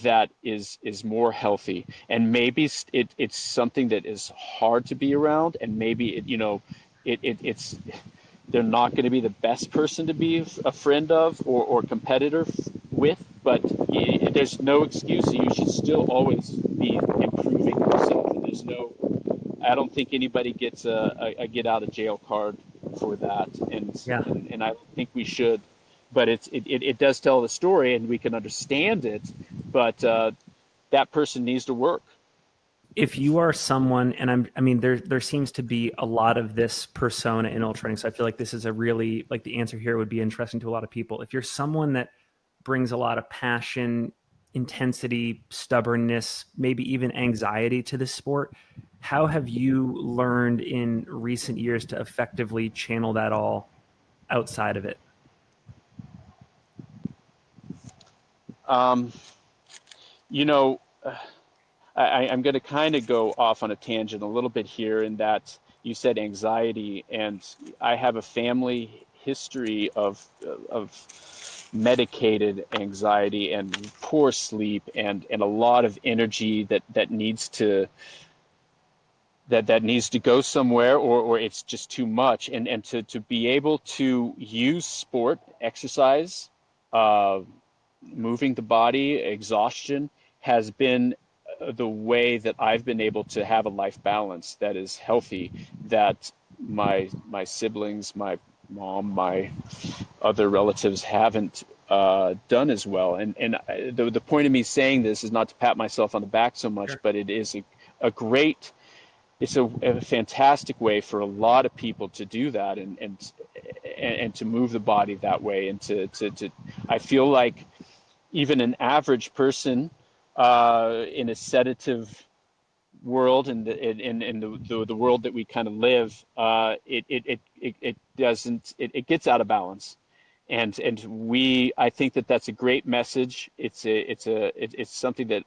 that is more healthy. And maybe it's something that is hard to be around, and maybe it's they're not going to be the best person to be a friend of or competitor with, but there's no excuse. So you should still always be improving yourself. There's no, I don't think anybody gets a get out of jail card for that, Yeah. and I think we should. But it does tell the story, and we can understand it. But that person needs to work. If you are someone, and I mean, there seems to be a lot of this persona in ultra training, so I feel like this is a really like the answer here would be interesting to a lot of people. If you're someone that brings a lot of passion, intensity, stubbornness, maybe even anxiety to this sport, how have you learned in recent years to effectively channel that all outside of it? Um, you know, I'm going to kind of go off on a tangent a little bit here, in that you said anxiety, and I have a family history of medicated anxiety and poor sleep and a lot of energy that needs to that needs to go somewhere, or it's just too much. And to be able to use sport, exercise, uh, moving the body, exhaustion has been the way that I've been able to have a life balance that is healthy, that my siblings, my mom, my other relatives haven't done as well. And the point of me saying this is not to pat myself on the back so much, Sure. but it is a great, it's a fantastic way for a lot of people to do that, and to move the body that way, and to I feel like even an average person in a sedative world, in the world that we kind of live, it doesn't, it gets out of balance. And I think that that's a great message. It's something that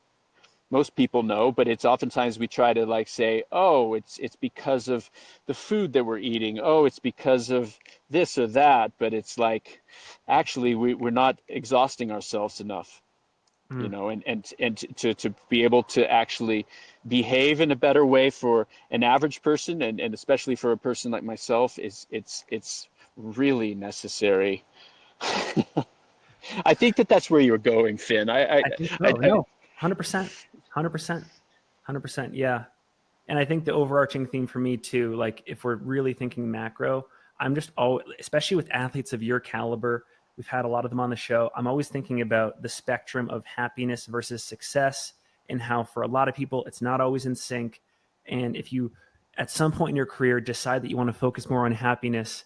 most people know, but it's oftentimes we try to like say, oh, it's because of the food that we're eating. Oh, it's because of this or that. But it's like, actually, we're not exhausting ourselves enough, you Mm. know, and to be able to actually behave in a better way for an average person, and especially for a person like myself, is it's really necessary. I think that that's where you're going, Finn. I think so. No, 100%, 100%, 100%. Yeah. And I think the overarching theme for me too, like if we're really thinking macro, I'm just always, especially with athletes of your caliber, we've had a lot of them on the show. I'm always thinking about the spectrum of happiness versus success, and how for a lot of people, it's not always in sync. And if you, at some point in your career, decide that you want to focus more on happiness,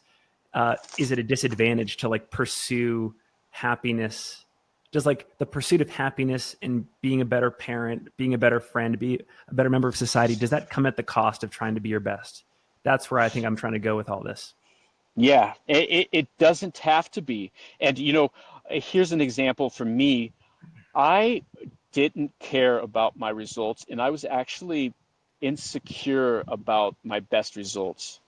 is it a disadvantage to like pursue happiness? Does like the pursuit of happiness and being a better parent, being a better friend, be a better member of society, does that come at the cost of trying to be your best? That's where I think I'm trying to go with all this. Yeah, it doesn't have to be. And you know, here's an example for me. I didn't care about my results, and I was actually insecure about my best results.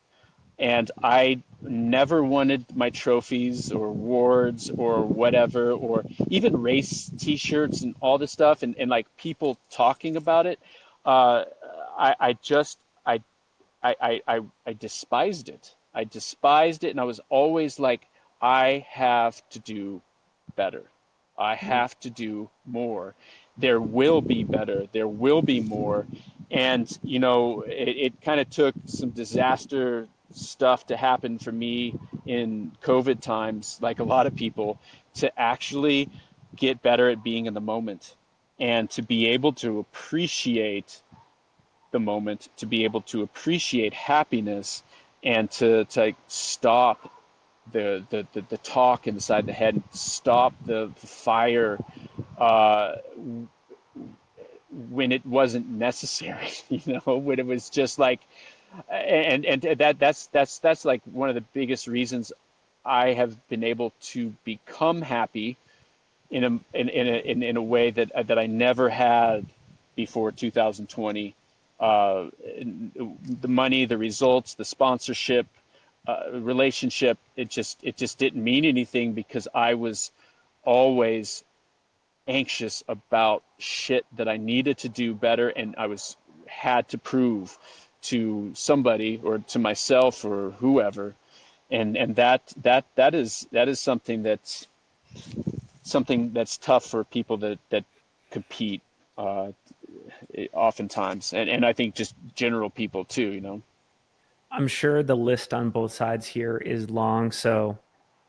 And I never wanted my trophies or awards or whatever, or even race T-shirts and all this stuff, and like people talking about it. Uh, I just I despised it. I despised it, and I was always like, I have to do better. I Mm. have to do more. There will be better. There will be more. And, you know, it kind of took some disaster stuff to happen for me in COVID times, like a lot of people, to actually get better at being in the moment, and to be able to appreciate the moment, to be able to appreciate happiness, and to like stop the talk inside the head, and stop the fire uh, when it wasn't necessary, you know, when it was just like, and that's like one of the biggest reasons I have been able to become happy in a way that I never had before 2020. Uh, the money, the results, the sponsorship, relationship, it just didn't mean anything, because I was always anxious about shit that I needed to do better, and I was had to prove to somebody or to myself or whoever, and that is something that's tough for people that compete, uh, oftentimes, and I think just general people too, you know. I'm sure the list on both sides here is long. So,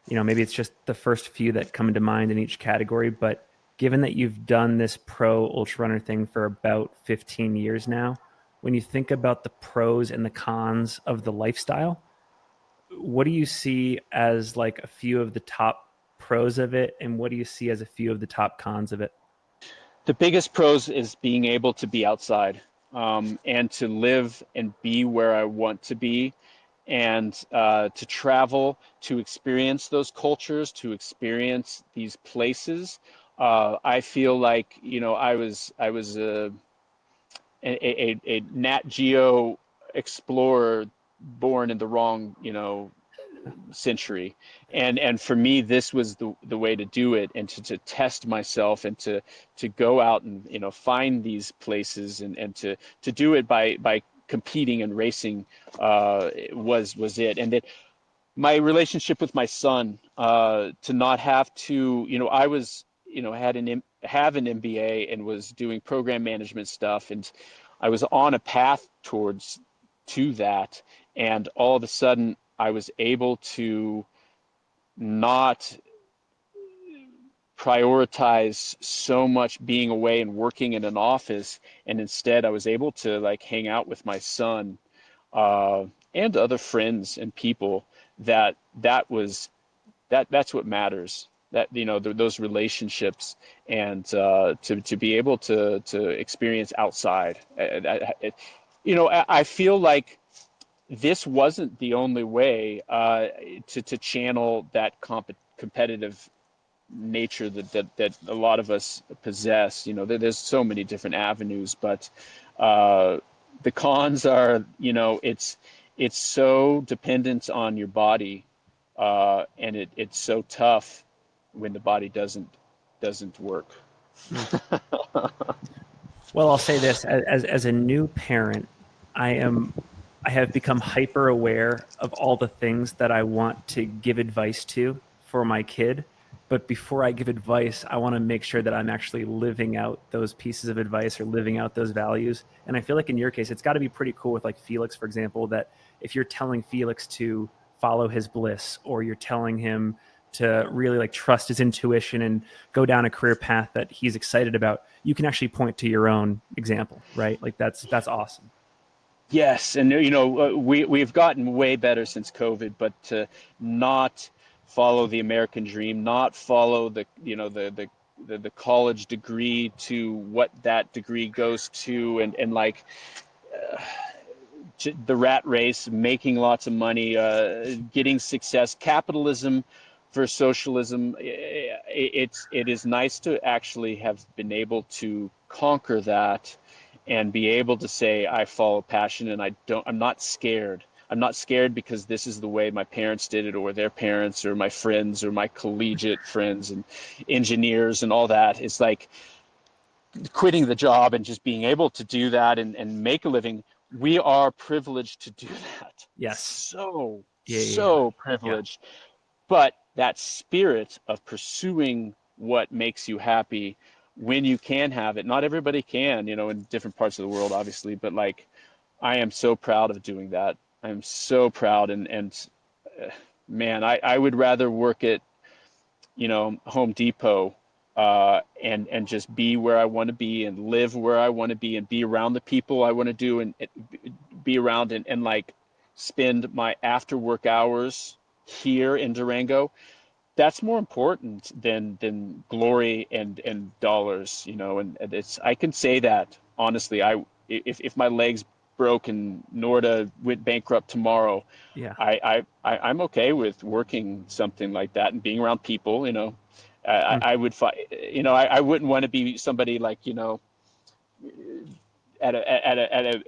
maybe it's just the first few that come to mind in each category. But given that you've done this pro ultra runner thing for about 15 years now, when you think about the pros and the cons of the lifestyle, what do you see as like a few of the top pros of it? And what do you see as a few of the top cons of it? The biggest pros is being able to be outside, and to live and be where I want to be, and to travel, to experience those cultures, to experience these places. I feel like, you know, I was a Nat Geo explorer born in the wrong, you know, century, and for me this was the way to do it, and to test myself, and to go out and, you know, find these places, and to do it by competing and racing, was it. And that my relationship with my son, to not have to, you know, I was, you know, have an MBA and was doing program management stuff, and I was on a path towards to that, and all of a sudden I was able to not prioritize so much being away and working in an office, and instead I was able to like hang out with my son and other friends and people. That's what matters. That, you know, those relationships, and to be able to experience outside. You know, I feel like this wasn't the only way to channel that competitive nature that a lot of us possess. You know, there's so many different avenues, but uh, the cons are, you know, it's so dependent on your body, and it's so tough when the body doesn't work. Mm. Well, I'll say this as a new parent, I have become hyper aware of all the things that I want to give advice to for my kid. But before I give advice, I want to make sure that I'm actually living out those pieces of advice or living out those values. And I feel like in your case, it's got to be pretty cool with like Felix, for example, that if you're telling Felix to follow his bliss, or you're telling him to really like trust his intuition and go down a career path that he's excited about, you can actually point to your own example, right? Like that's awesome. Yes, and you know, we've gotten way better since COVID, but to not follow the American dream, not follow the, you know, the college degree to what that degree goes to, and like the rat race, making lots of money, getting success, capitalism versus socialism. It is nice to actually have been able to conquer that and be able to say I follow passion, and I'm not scared. I'm not scared because this is the way my parents did it, or their parents, or my friends, or my collegiate friends and engineers and all that. It's like quitting the job and just being able to do that and make a living. We are privileged to do that. Yes. So, Yeah. Yeah. so Yeah. privileged. But that spirit of pursuing what makes you happy when you can have it, not everybody can, you know, in different parts of the world, obviously, but like, I am so proud of doing that. I'm so proud. And man, I would rather work at, you know, Home Depot, and just be where I want to be and live where I want to be and be around the people I want to do, and be around, and like spend my after work hours here in Durango. That's more important than glory and dollars, you know. And it's, I can say that honestly. If my legs broke and Norda went bankrupt tomorrow, Yeah. I'm okay with working something like that and being around people, you know. Mm. I would find, you know, I wouldn't want to be somebody like, you know, at a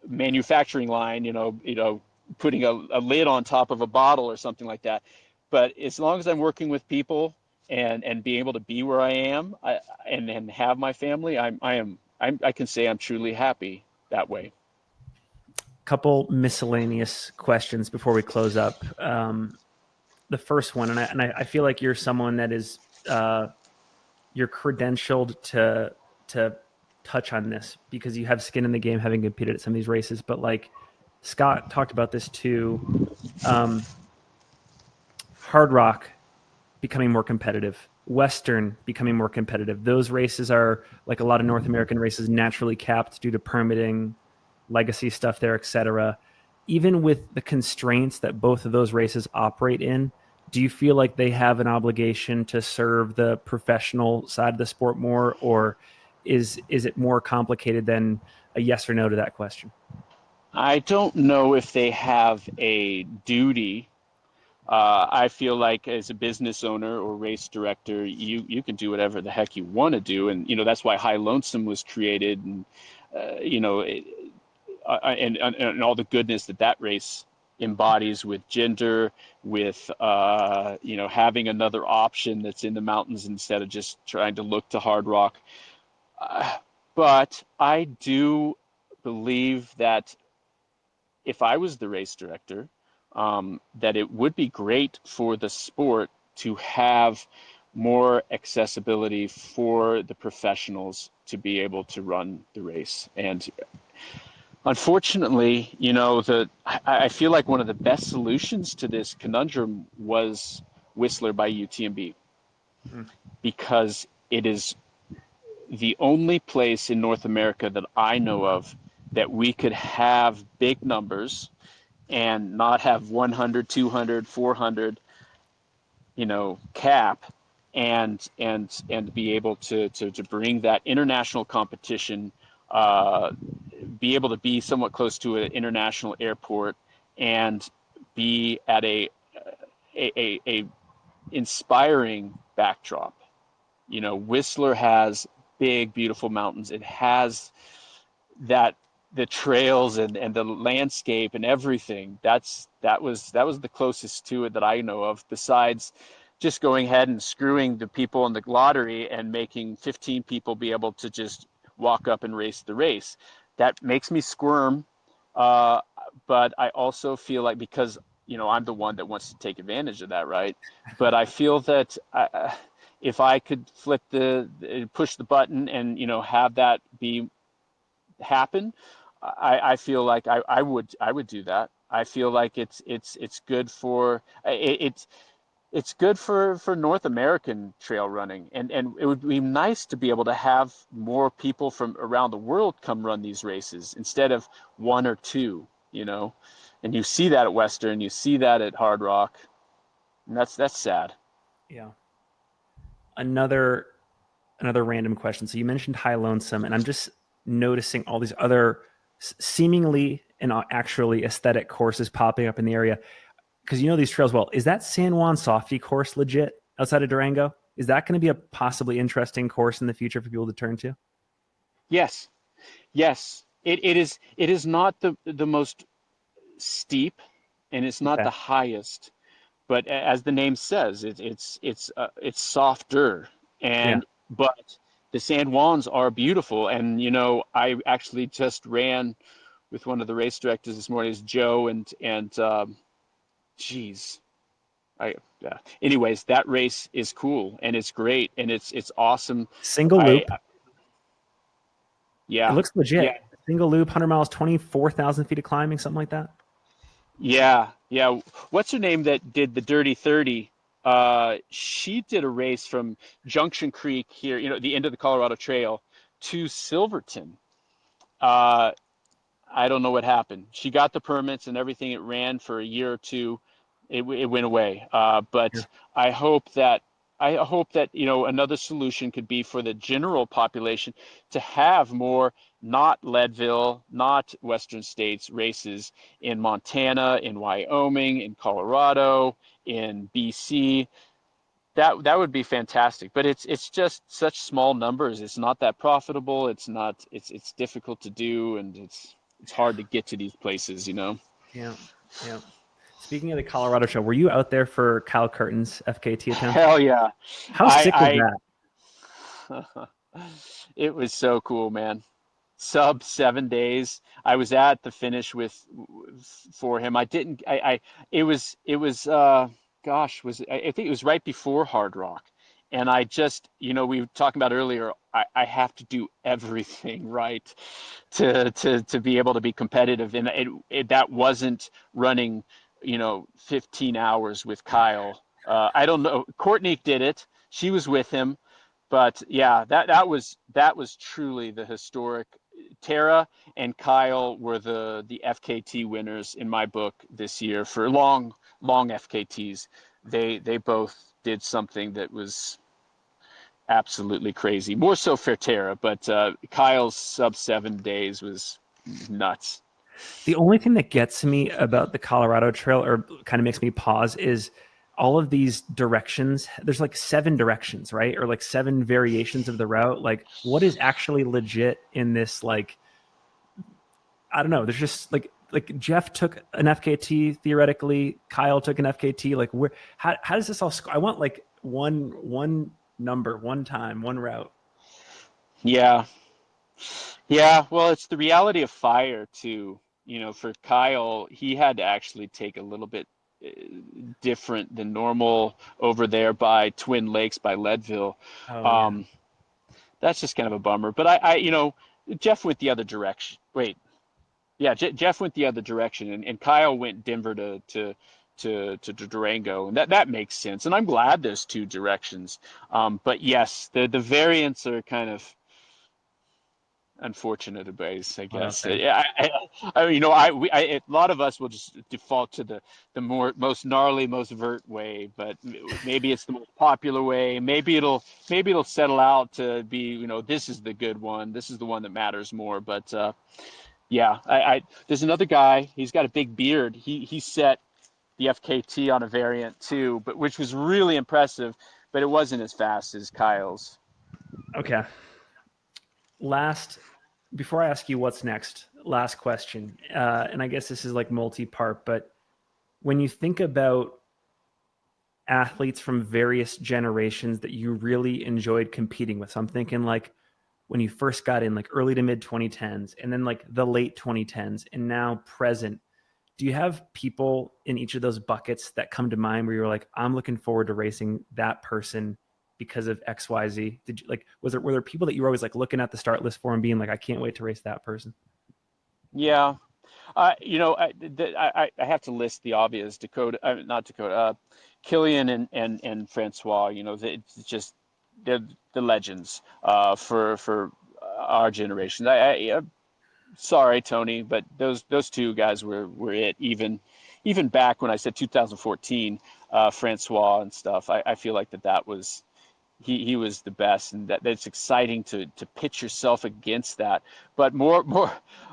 manufacturing line, you know, putting a lid on top of a bottle or something like that. But as long as I'm working with people and being able to be where I am, and have my family, I can say I'm truly happy that way. Couple miscellaneous questions before we close up. The first one, and I feel like you're someone that is you're credentialed to touch on this because you have skin in the game, having competed at some of these races. But like Scott talked about this too, um, Hard Rock becoming more competitive, Western becoming more competitive. Those races are, like a lot of North American races, naturally capped due to permitting, legacy stuff there, etc. Even with the constraints that both of those races operate in, do you feel like they have an obligation to serve the professional side of the sport more, or is it more complicated than a yes or no to that question? I don't know if they have a duty. I feel like as a business owner or race director, you can do whatever the heck you want to do, and you know that's why High Lonesome was created, and you know, and all the goodness that that race embodies, with gender, with you know, having another option that's in the mountains instead of just trying to look to Hard Rock. Uh, but I do believe that if I was the race director, that it would be great for the sport to have more accessibility for the professionals to be able to run the race. And unfortunately, you know, I feel like one of the best solutions to this conundrum was Whistler by UTMB. Mm. because it is the only place in North America that I know of that we could have big numbers and not have 100, 200, 400, cap, and be able to bring that international competition, be able to be somewhat close to an international airport, and be at a inspiring backdrop. Whistler has big, beautiful mountains. It has that the trails and the landscape and everything. That was the closest to it that I know of, besides just going ahead and screwing the people in the lottery and making 15 people be able to just walk up and race the race. That makes me squirm. Uh, but I also feel like, because I'm the one that wants to take advantage of that, right? But I feel that if I could push the button and have that be happen, I feel like I would do that. I feel like it's good for it's good for North American trail running, and it would be nice to be able to have more people from around the world come run these races instead of one or two, and you see that at Western, you see that at Hard Rock, and that's sad. Yeah. Another random question. So you mentioned High Lonesome, and I'm just noticing all these other seemingly and actually aesthetic courses popping up in the area, because these trails well. Is that San Juan Softy course legit outside of Durango? Is that going to be a possibly interesting course in the future for people to turn to? Yes, yes, it is not the most steep, and it's not Okay. the highest, but as the name says, it's softer, Yeah. but the San Juans are beautiful. And I actually just ran with one of the race directors this morning, is Joe, and geez, I yeah. Anyways, that race is cool and it's great and it's awesome. Single I loop. It Yeah, looks legit. yeah, Single loop, 100 miles, 24,000 feet of climbing, something like that. yeah. What's her name that did the Dirty 30? She did a race from Junction Creek here, the end of the Colorado Trail, to Silverton. Uh, I don't know what happened. She got the permits and everything. It ran for a year or two. It went away. But Yeah. I hope that another solution could be for the general population to have more, not Leadville, not Western States races in Montana, in Wyoming, in Colorado, in BC. That would be fantastic. But it's just such small numbers. It's not that profitable. It's difficult to do, and it's hard to get to these places. Yeah. Yeah. Speaking of the Colorado show, were you out there for Kyle Curtin's FKT attempt? Hell yeah. How sick was I that? I it was so cool, man. Sub 7 days. I was at the finish for him. I didn't. It was. Gosh, I think it was right before Hard Rock, and I just, we were talking about earlier. I have to do everything right to be able to be competitive, and that wasn't running, 15 hours with Kyle. I don't know. Courtney did it. She was with him, but yeah, that was truly the historic. Tara and Kyle were the FKT winners in my book this year for long FKTs. They both did something that was absolutely crazy. More so for Tara, but Kyle's sub 7 days was nuts. The only thing that gets me about the Colorado Trail, or kind of makes me pause, is all of these directions. There's like 7 directions, right? Or like 7 variations of the route. Like, what is actually legit in this? Like, I don't know. There's just like Jeff took an FKT theoretically. Kyle took an FKT. Like, where? How does this all? I want like one number, one time, one route. Yeah, yeah. Well, it's the reality of fire too. For Kyle, he had to actually take a little bit uh, different than normal over there by Twin Lakes by Leadville. Oh yeah. Um, that's just kind of a bummer. But Jeff went the other direction. Wait, yeah, Jeff went the other direction, and Kyle went Denver to to Durango, and that makes sense. And I'm glad there's two directions. But yes, the variants are kind of unfortunate advice, I guess. Okay. A lot of us will just default to the most gnarly, most vert way, but maybe it's the most popular way. Maybe it'll settle out to be, this is the good one. This is the one that matters more. But yeah, there's another guy. He's got a big beard. He set the FKT on a variant too, but which was really impressive, but it wasn't as fast as Kyle's. Okay. Before I ask you what's next, last question. And I guess this is like multi-part, but when you think about athletes from various generations that you really enjoyed competing with, so I'm thinking like when you first got in, like early to mid 2010s, and then like the late 2010s, and now present, do you have people in each of those buckets that come to mind where you're like, I'm looking forward to racing that person because of XYZ? Did you like, were there people that you were always like looking at the start list for and being like, I can't wait to race that person? Yeah, I have to list the obvious. Not Dakota, Killian and Francois. It's just the legends for our generation. Sorry, Tony, but those two guys were it. Even back when I said 2014, Francois and stuff. I feel like that was he was the best, and that's exciting to pitch yourself against that. But more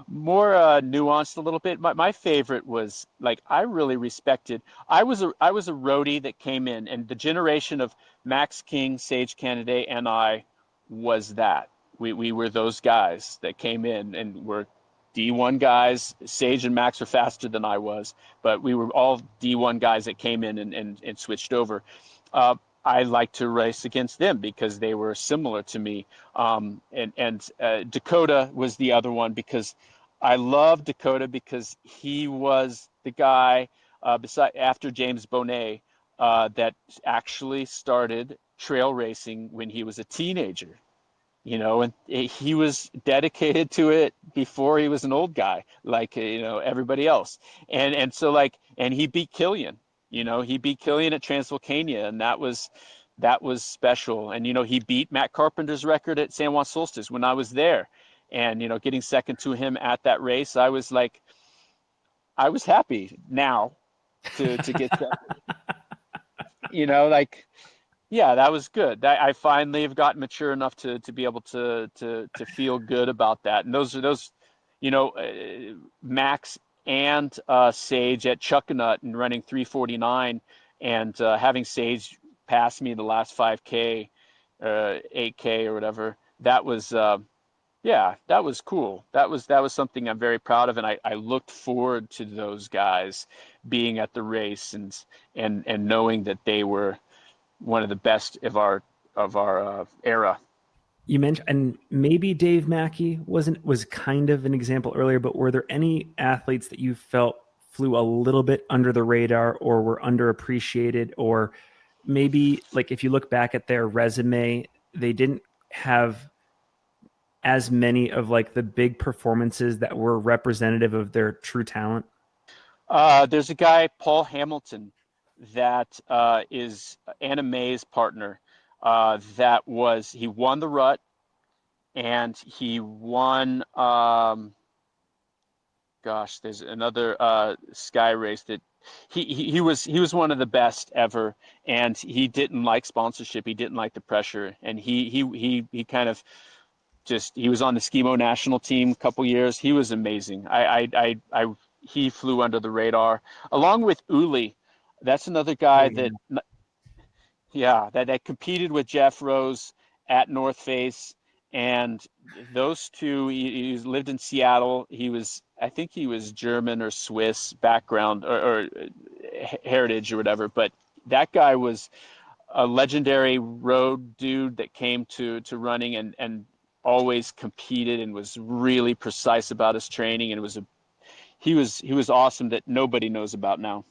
nuanced a little bit. My favorite was, like, I really respected. I was a roadie that came in, and the generation of Max King, Sage Canaday, and I was that. We were those guys that came in and were D1 guys. Sage and Max were faster than I was, but we were all D1 guys that came in and switched over. Uh, I like to race against them because they were similar to me. And Dakota was the other one because I love Dakota because he was the guy after James Bonnet that actually started trail racing when he was a teenager. And he was dedicated to it before he was an old guy, like, everybody else. And he beat Killian. He beat Killian at Transvolcania, and that was special. And he beat Matt Carpenter's record at San Juan Solstice when I was there. And getting second to him at that race, I was like, I was happy now to get second. Like, yeah, that was good. I finally have gotten mature enough to be able to feel good about that. And those, Max and Sage at Chuckanut and running 3:49, and having Sage pass me the last 5K, 8K or whatever. That was yeah, that was cool. That was something I'm very proud of, and I looked forward to those guys being at the race and knowing that they were one of the best of our era. You mentioned, and maybe Dave Mackey was kind of an example earlier, but were there any athletes that you felt flew a little bit under the radar or were underappreciated, or maybe like if you look back at their resume, they didn't have as many of like the big performances that were representative of their true talent? There's a guy, Paul Hamilton, that is Anna May's partner. He won the rut, and he won. Gosh, there's another sky race that he was one of the best ever, and he didn't like sponsorship. He didn't like the pressure, and he kind of just he was on the Skimo national team a couple years. He was amazing. He flew under the radar along with Uli. That's another Oh guy yeah. yeah, that competed with Jeff Rose at North Face, and those two. He lived in Seattle. I think he was German or Swiss background or heritage or whatever. But that guy was a legendary road dude that came to running and always competed and was really precise about his training, and he was awesome that nobody knows about now.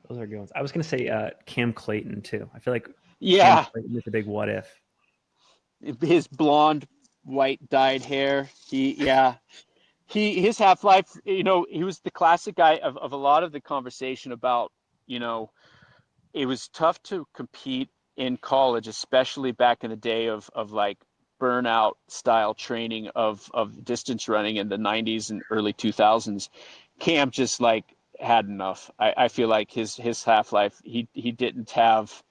Those are good ones. I was going to say Cam Clayton too. I feel like Cam Yeah, Clayton is a big what if. his blonde white dyed hair. His half life. He was the classic guy of a lot of the conversation about you know, it was tough to compete in college, especially back in the day of like burnout style training of distance running in the 90s and early 2000s. Cam just like had enough. I feel like his half-life, he didn't have,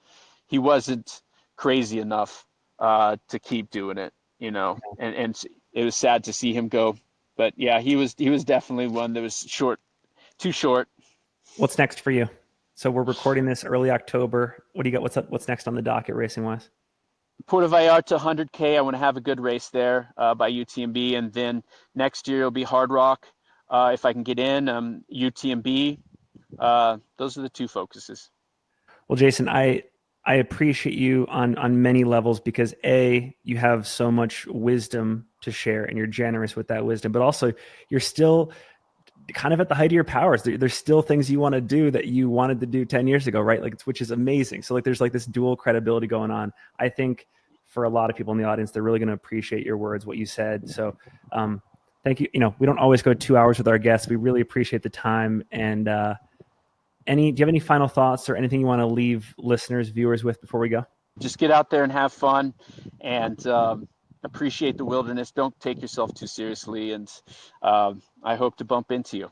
he wasn't crazy enough to keep doing it, you know, and it was sad to see him go. But yeah, he was definitely one that was short, too short. What's next for you? So we're recording this early October. What do you got? What's up? What's next on the docket racing wise? Puerto Vallarta 100K. I want to have a good race there by UTMB, and then next year it'll be Hard Rock if I can get in. UTMB. Those are the two focuses. Well, Jason, I appreciate you on many levels because A, you have so much wisdom to share and you're generous with that wisdom, but also you're still kind of at the height of your powers. There's still things you want to do that you wanted to do 10 years ago, right? Like, which is amazing. So like, there's like this dual credibility going on. I think for a lot of people in the audience, they're really going to appreciate your words, what you said. So, thank you. You know, we don't always go 2 hours with our guests. We really appreciate the time. And, do you have any final thoughts or anything you want to leave listeners, viewers with before we go? Just get out there and have fun, and appreciate the wilderness. Don't take yourself too seriously, and I hope to bump into you.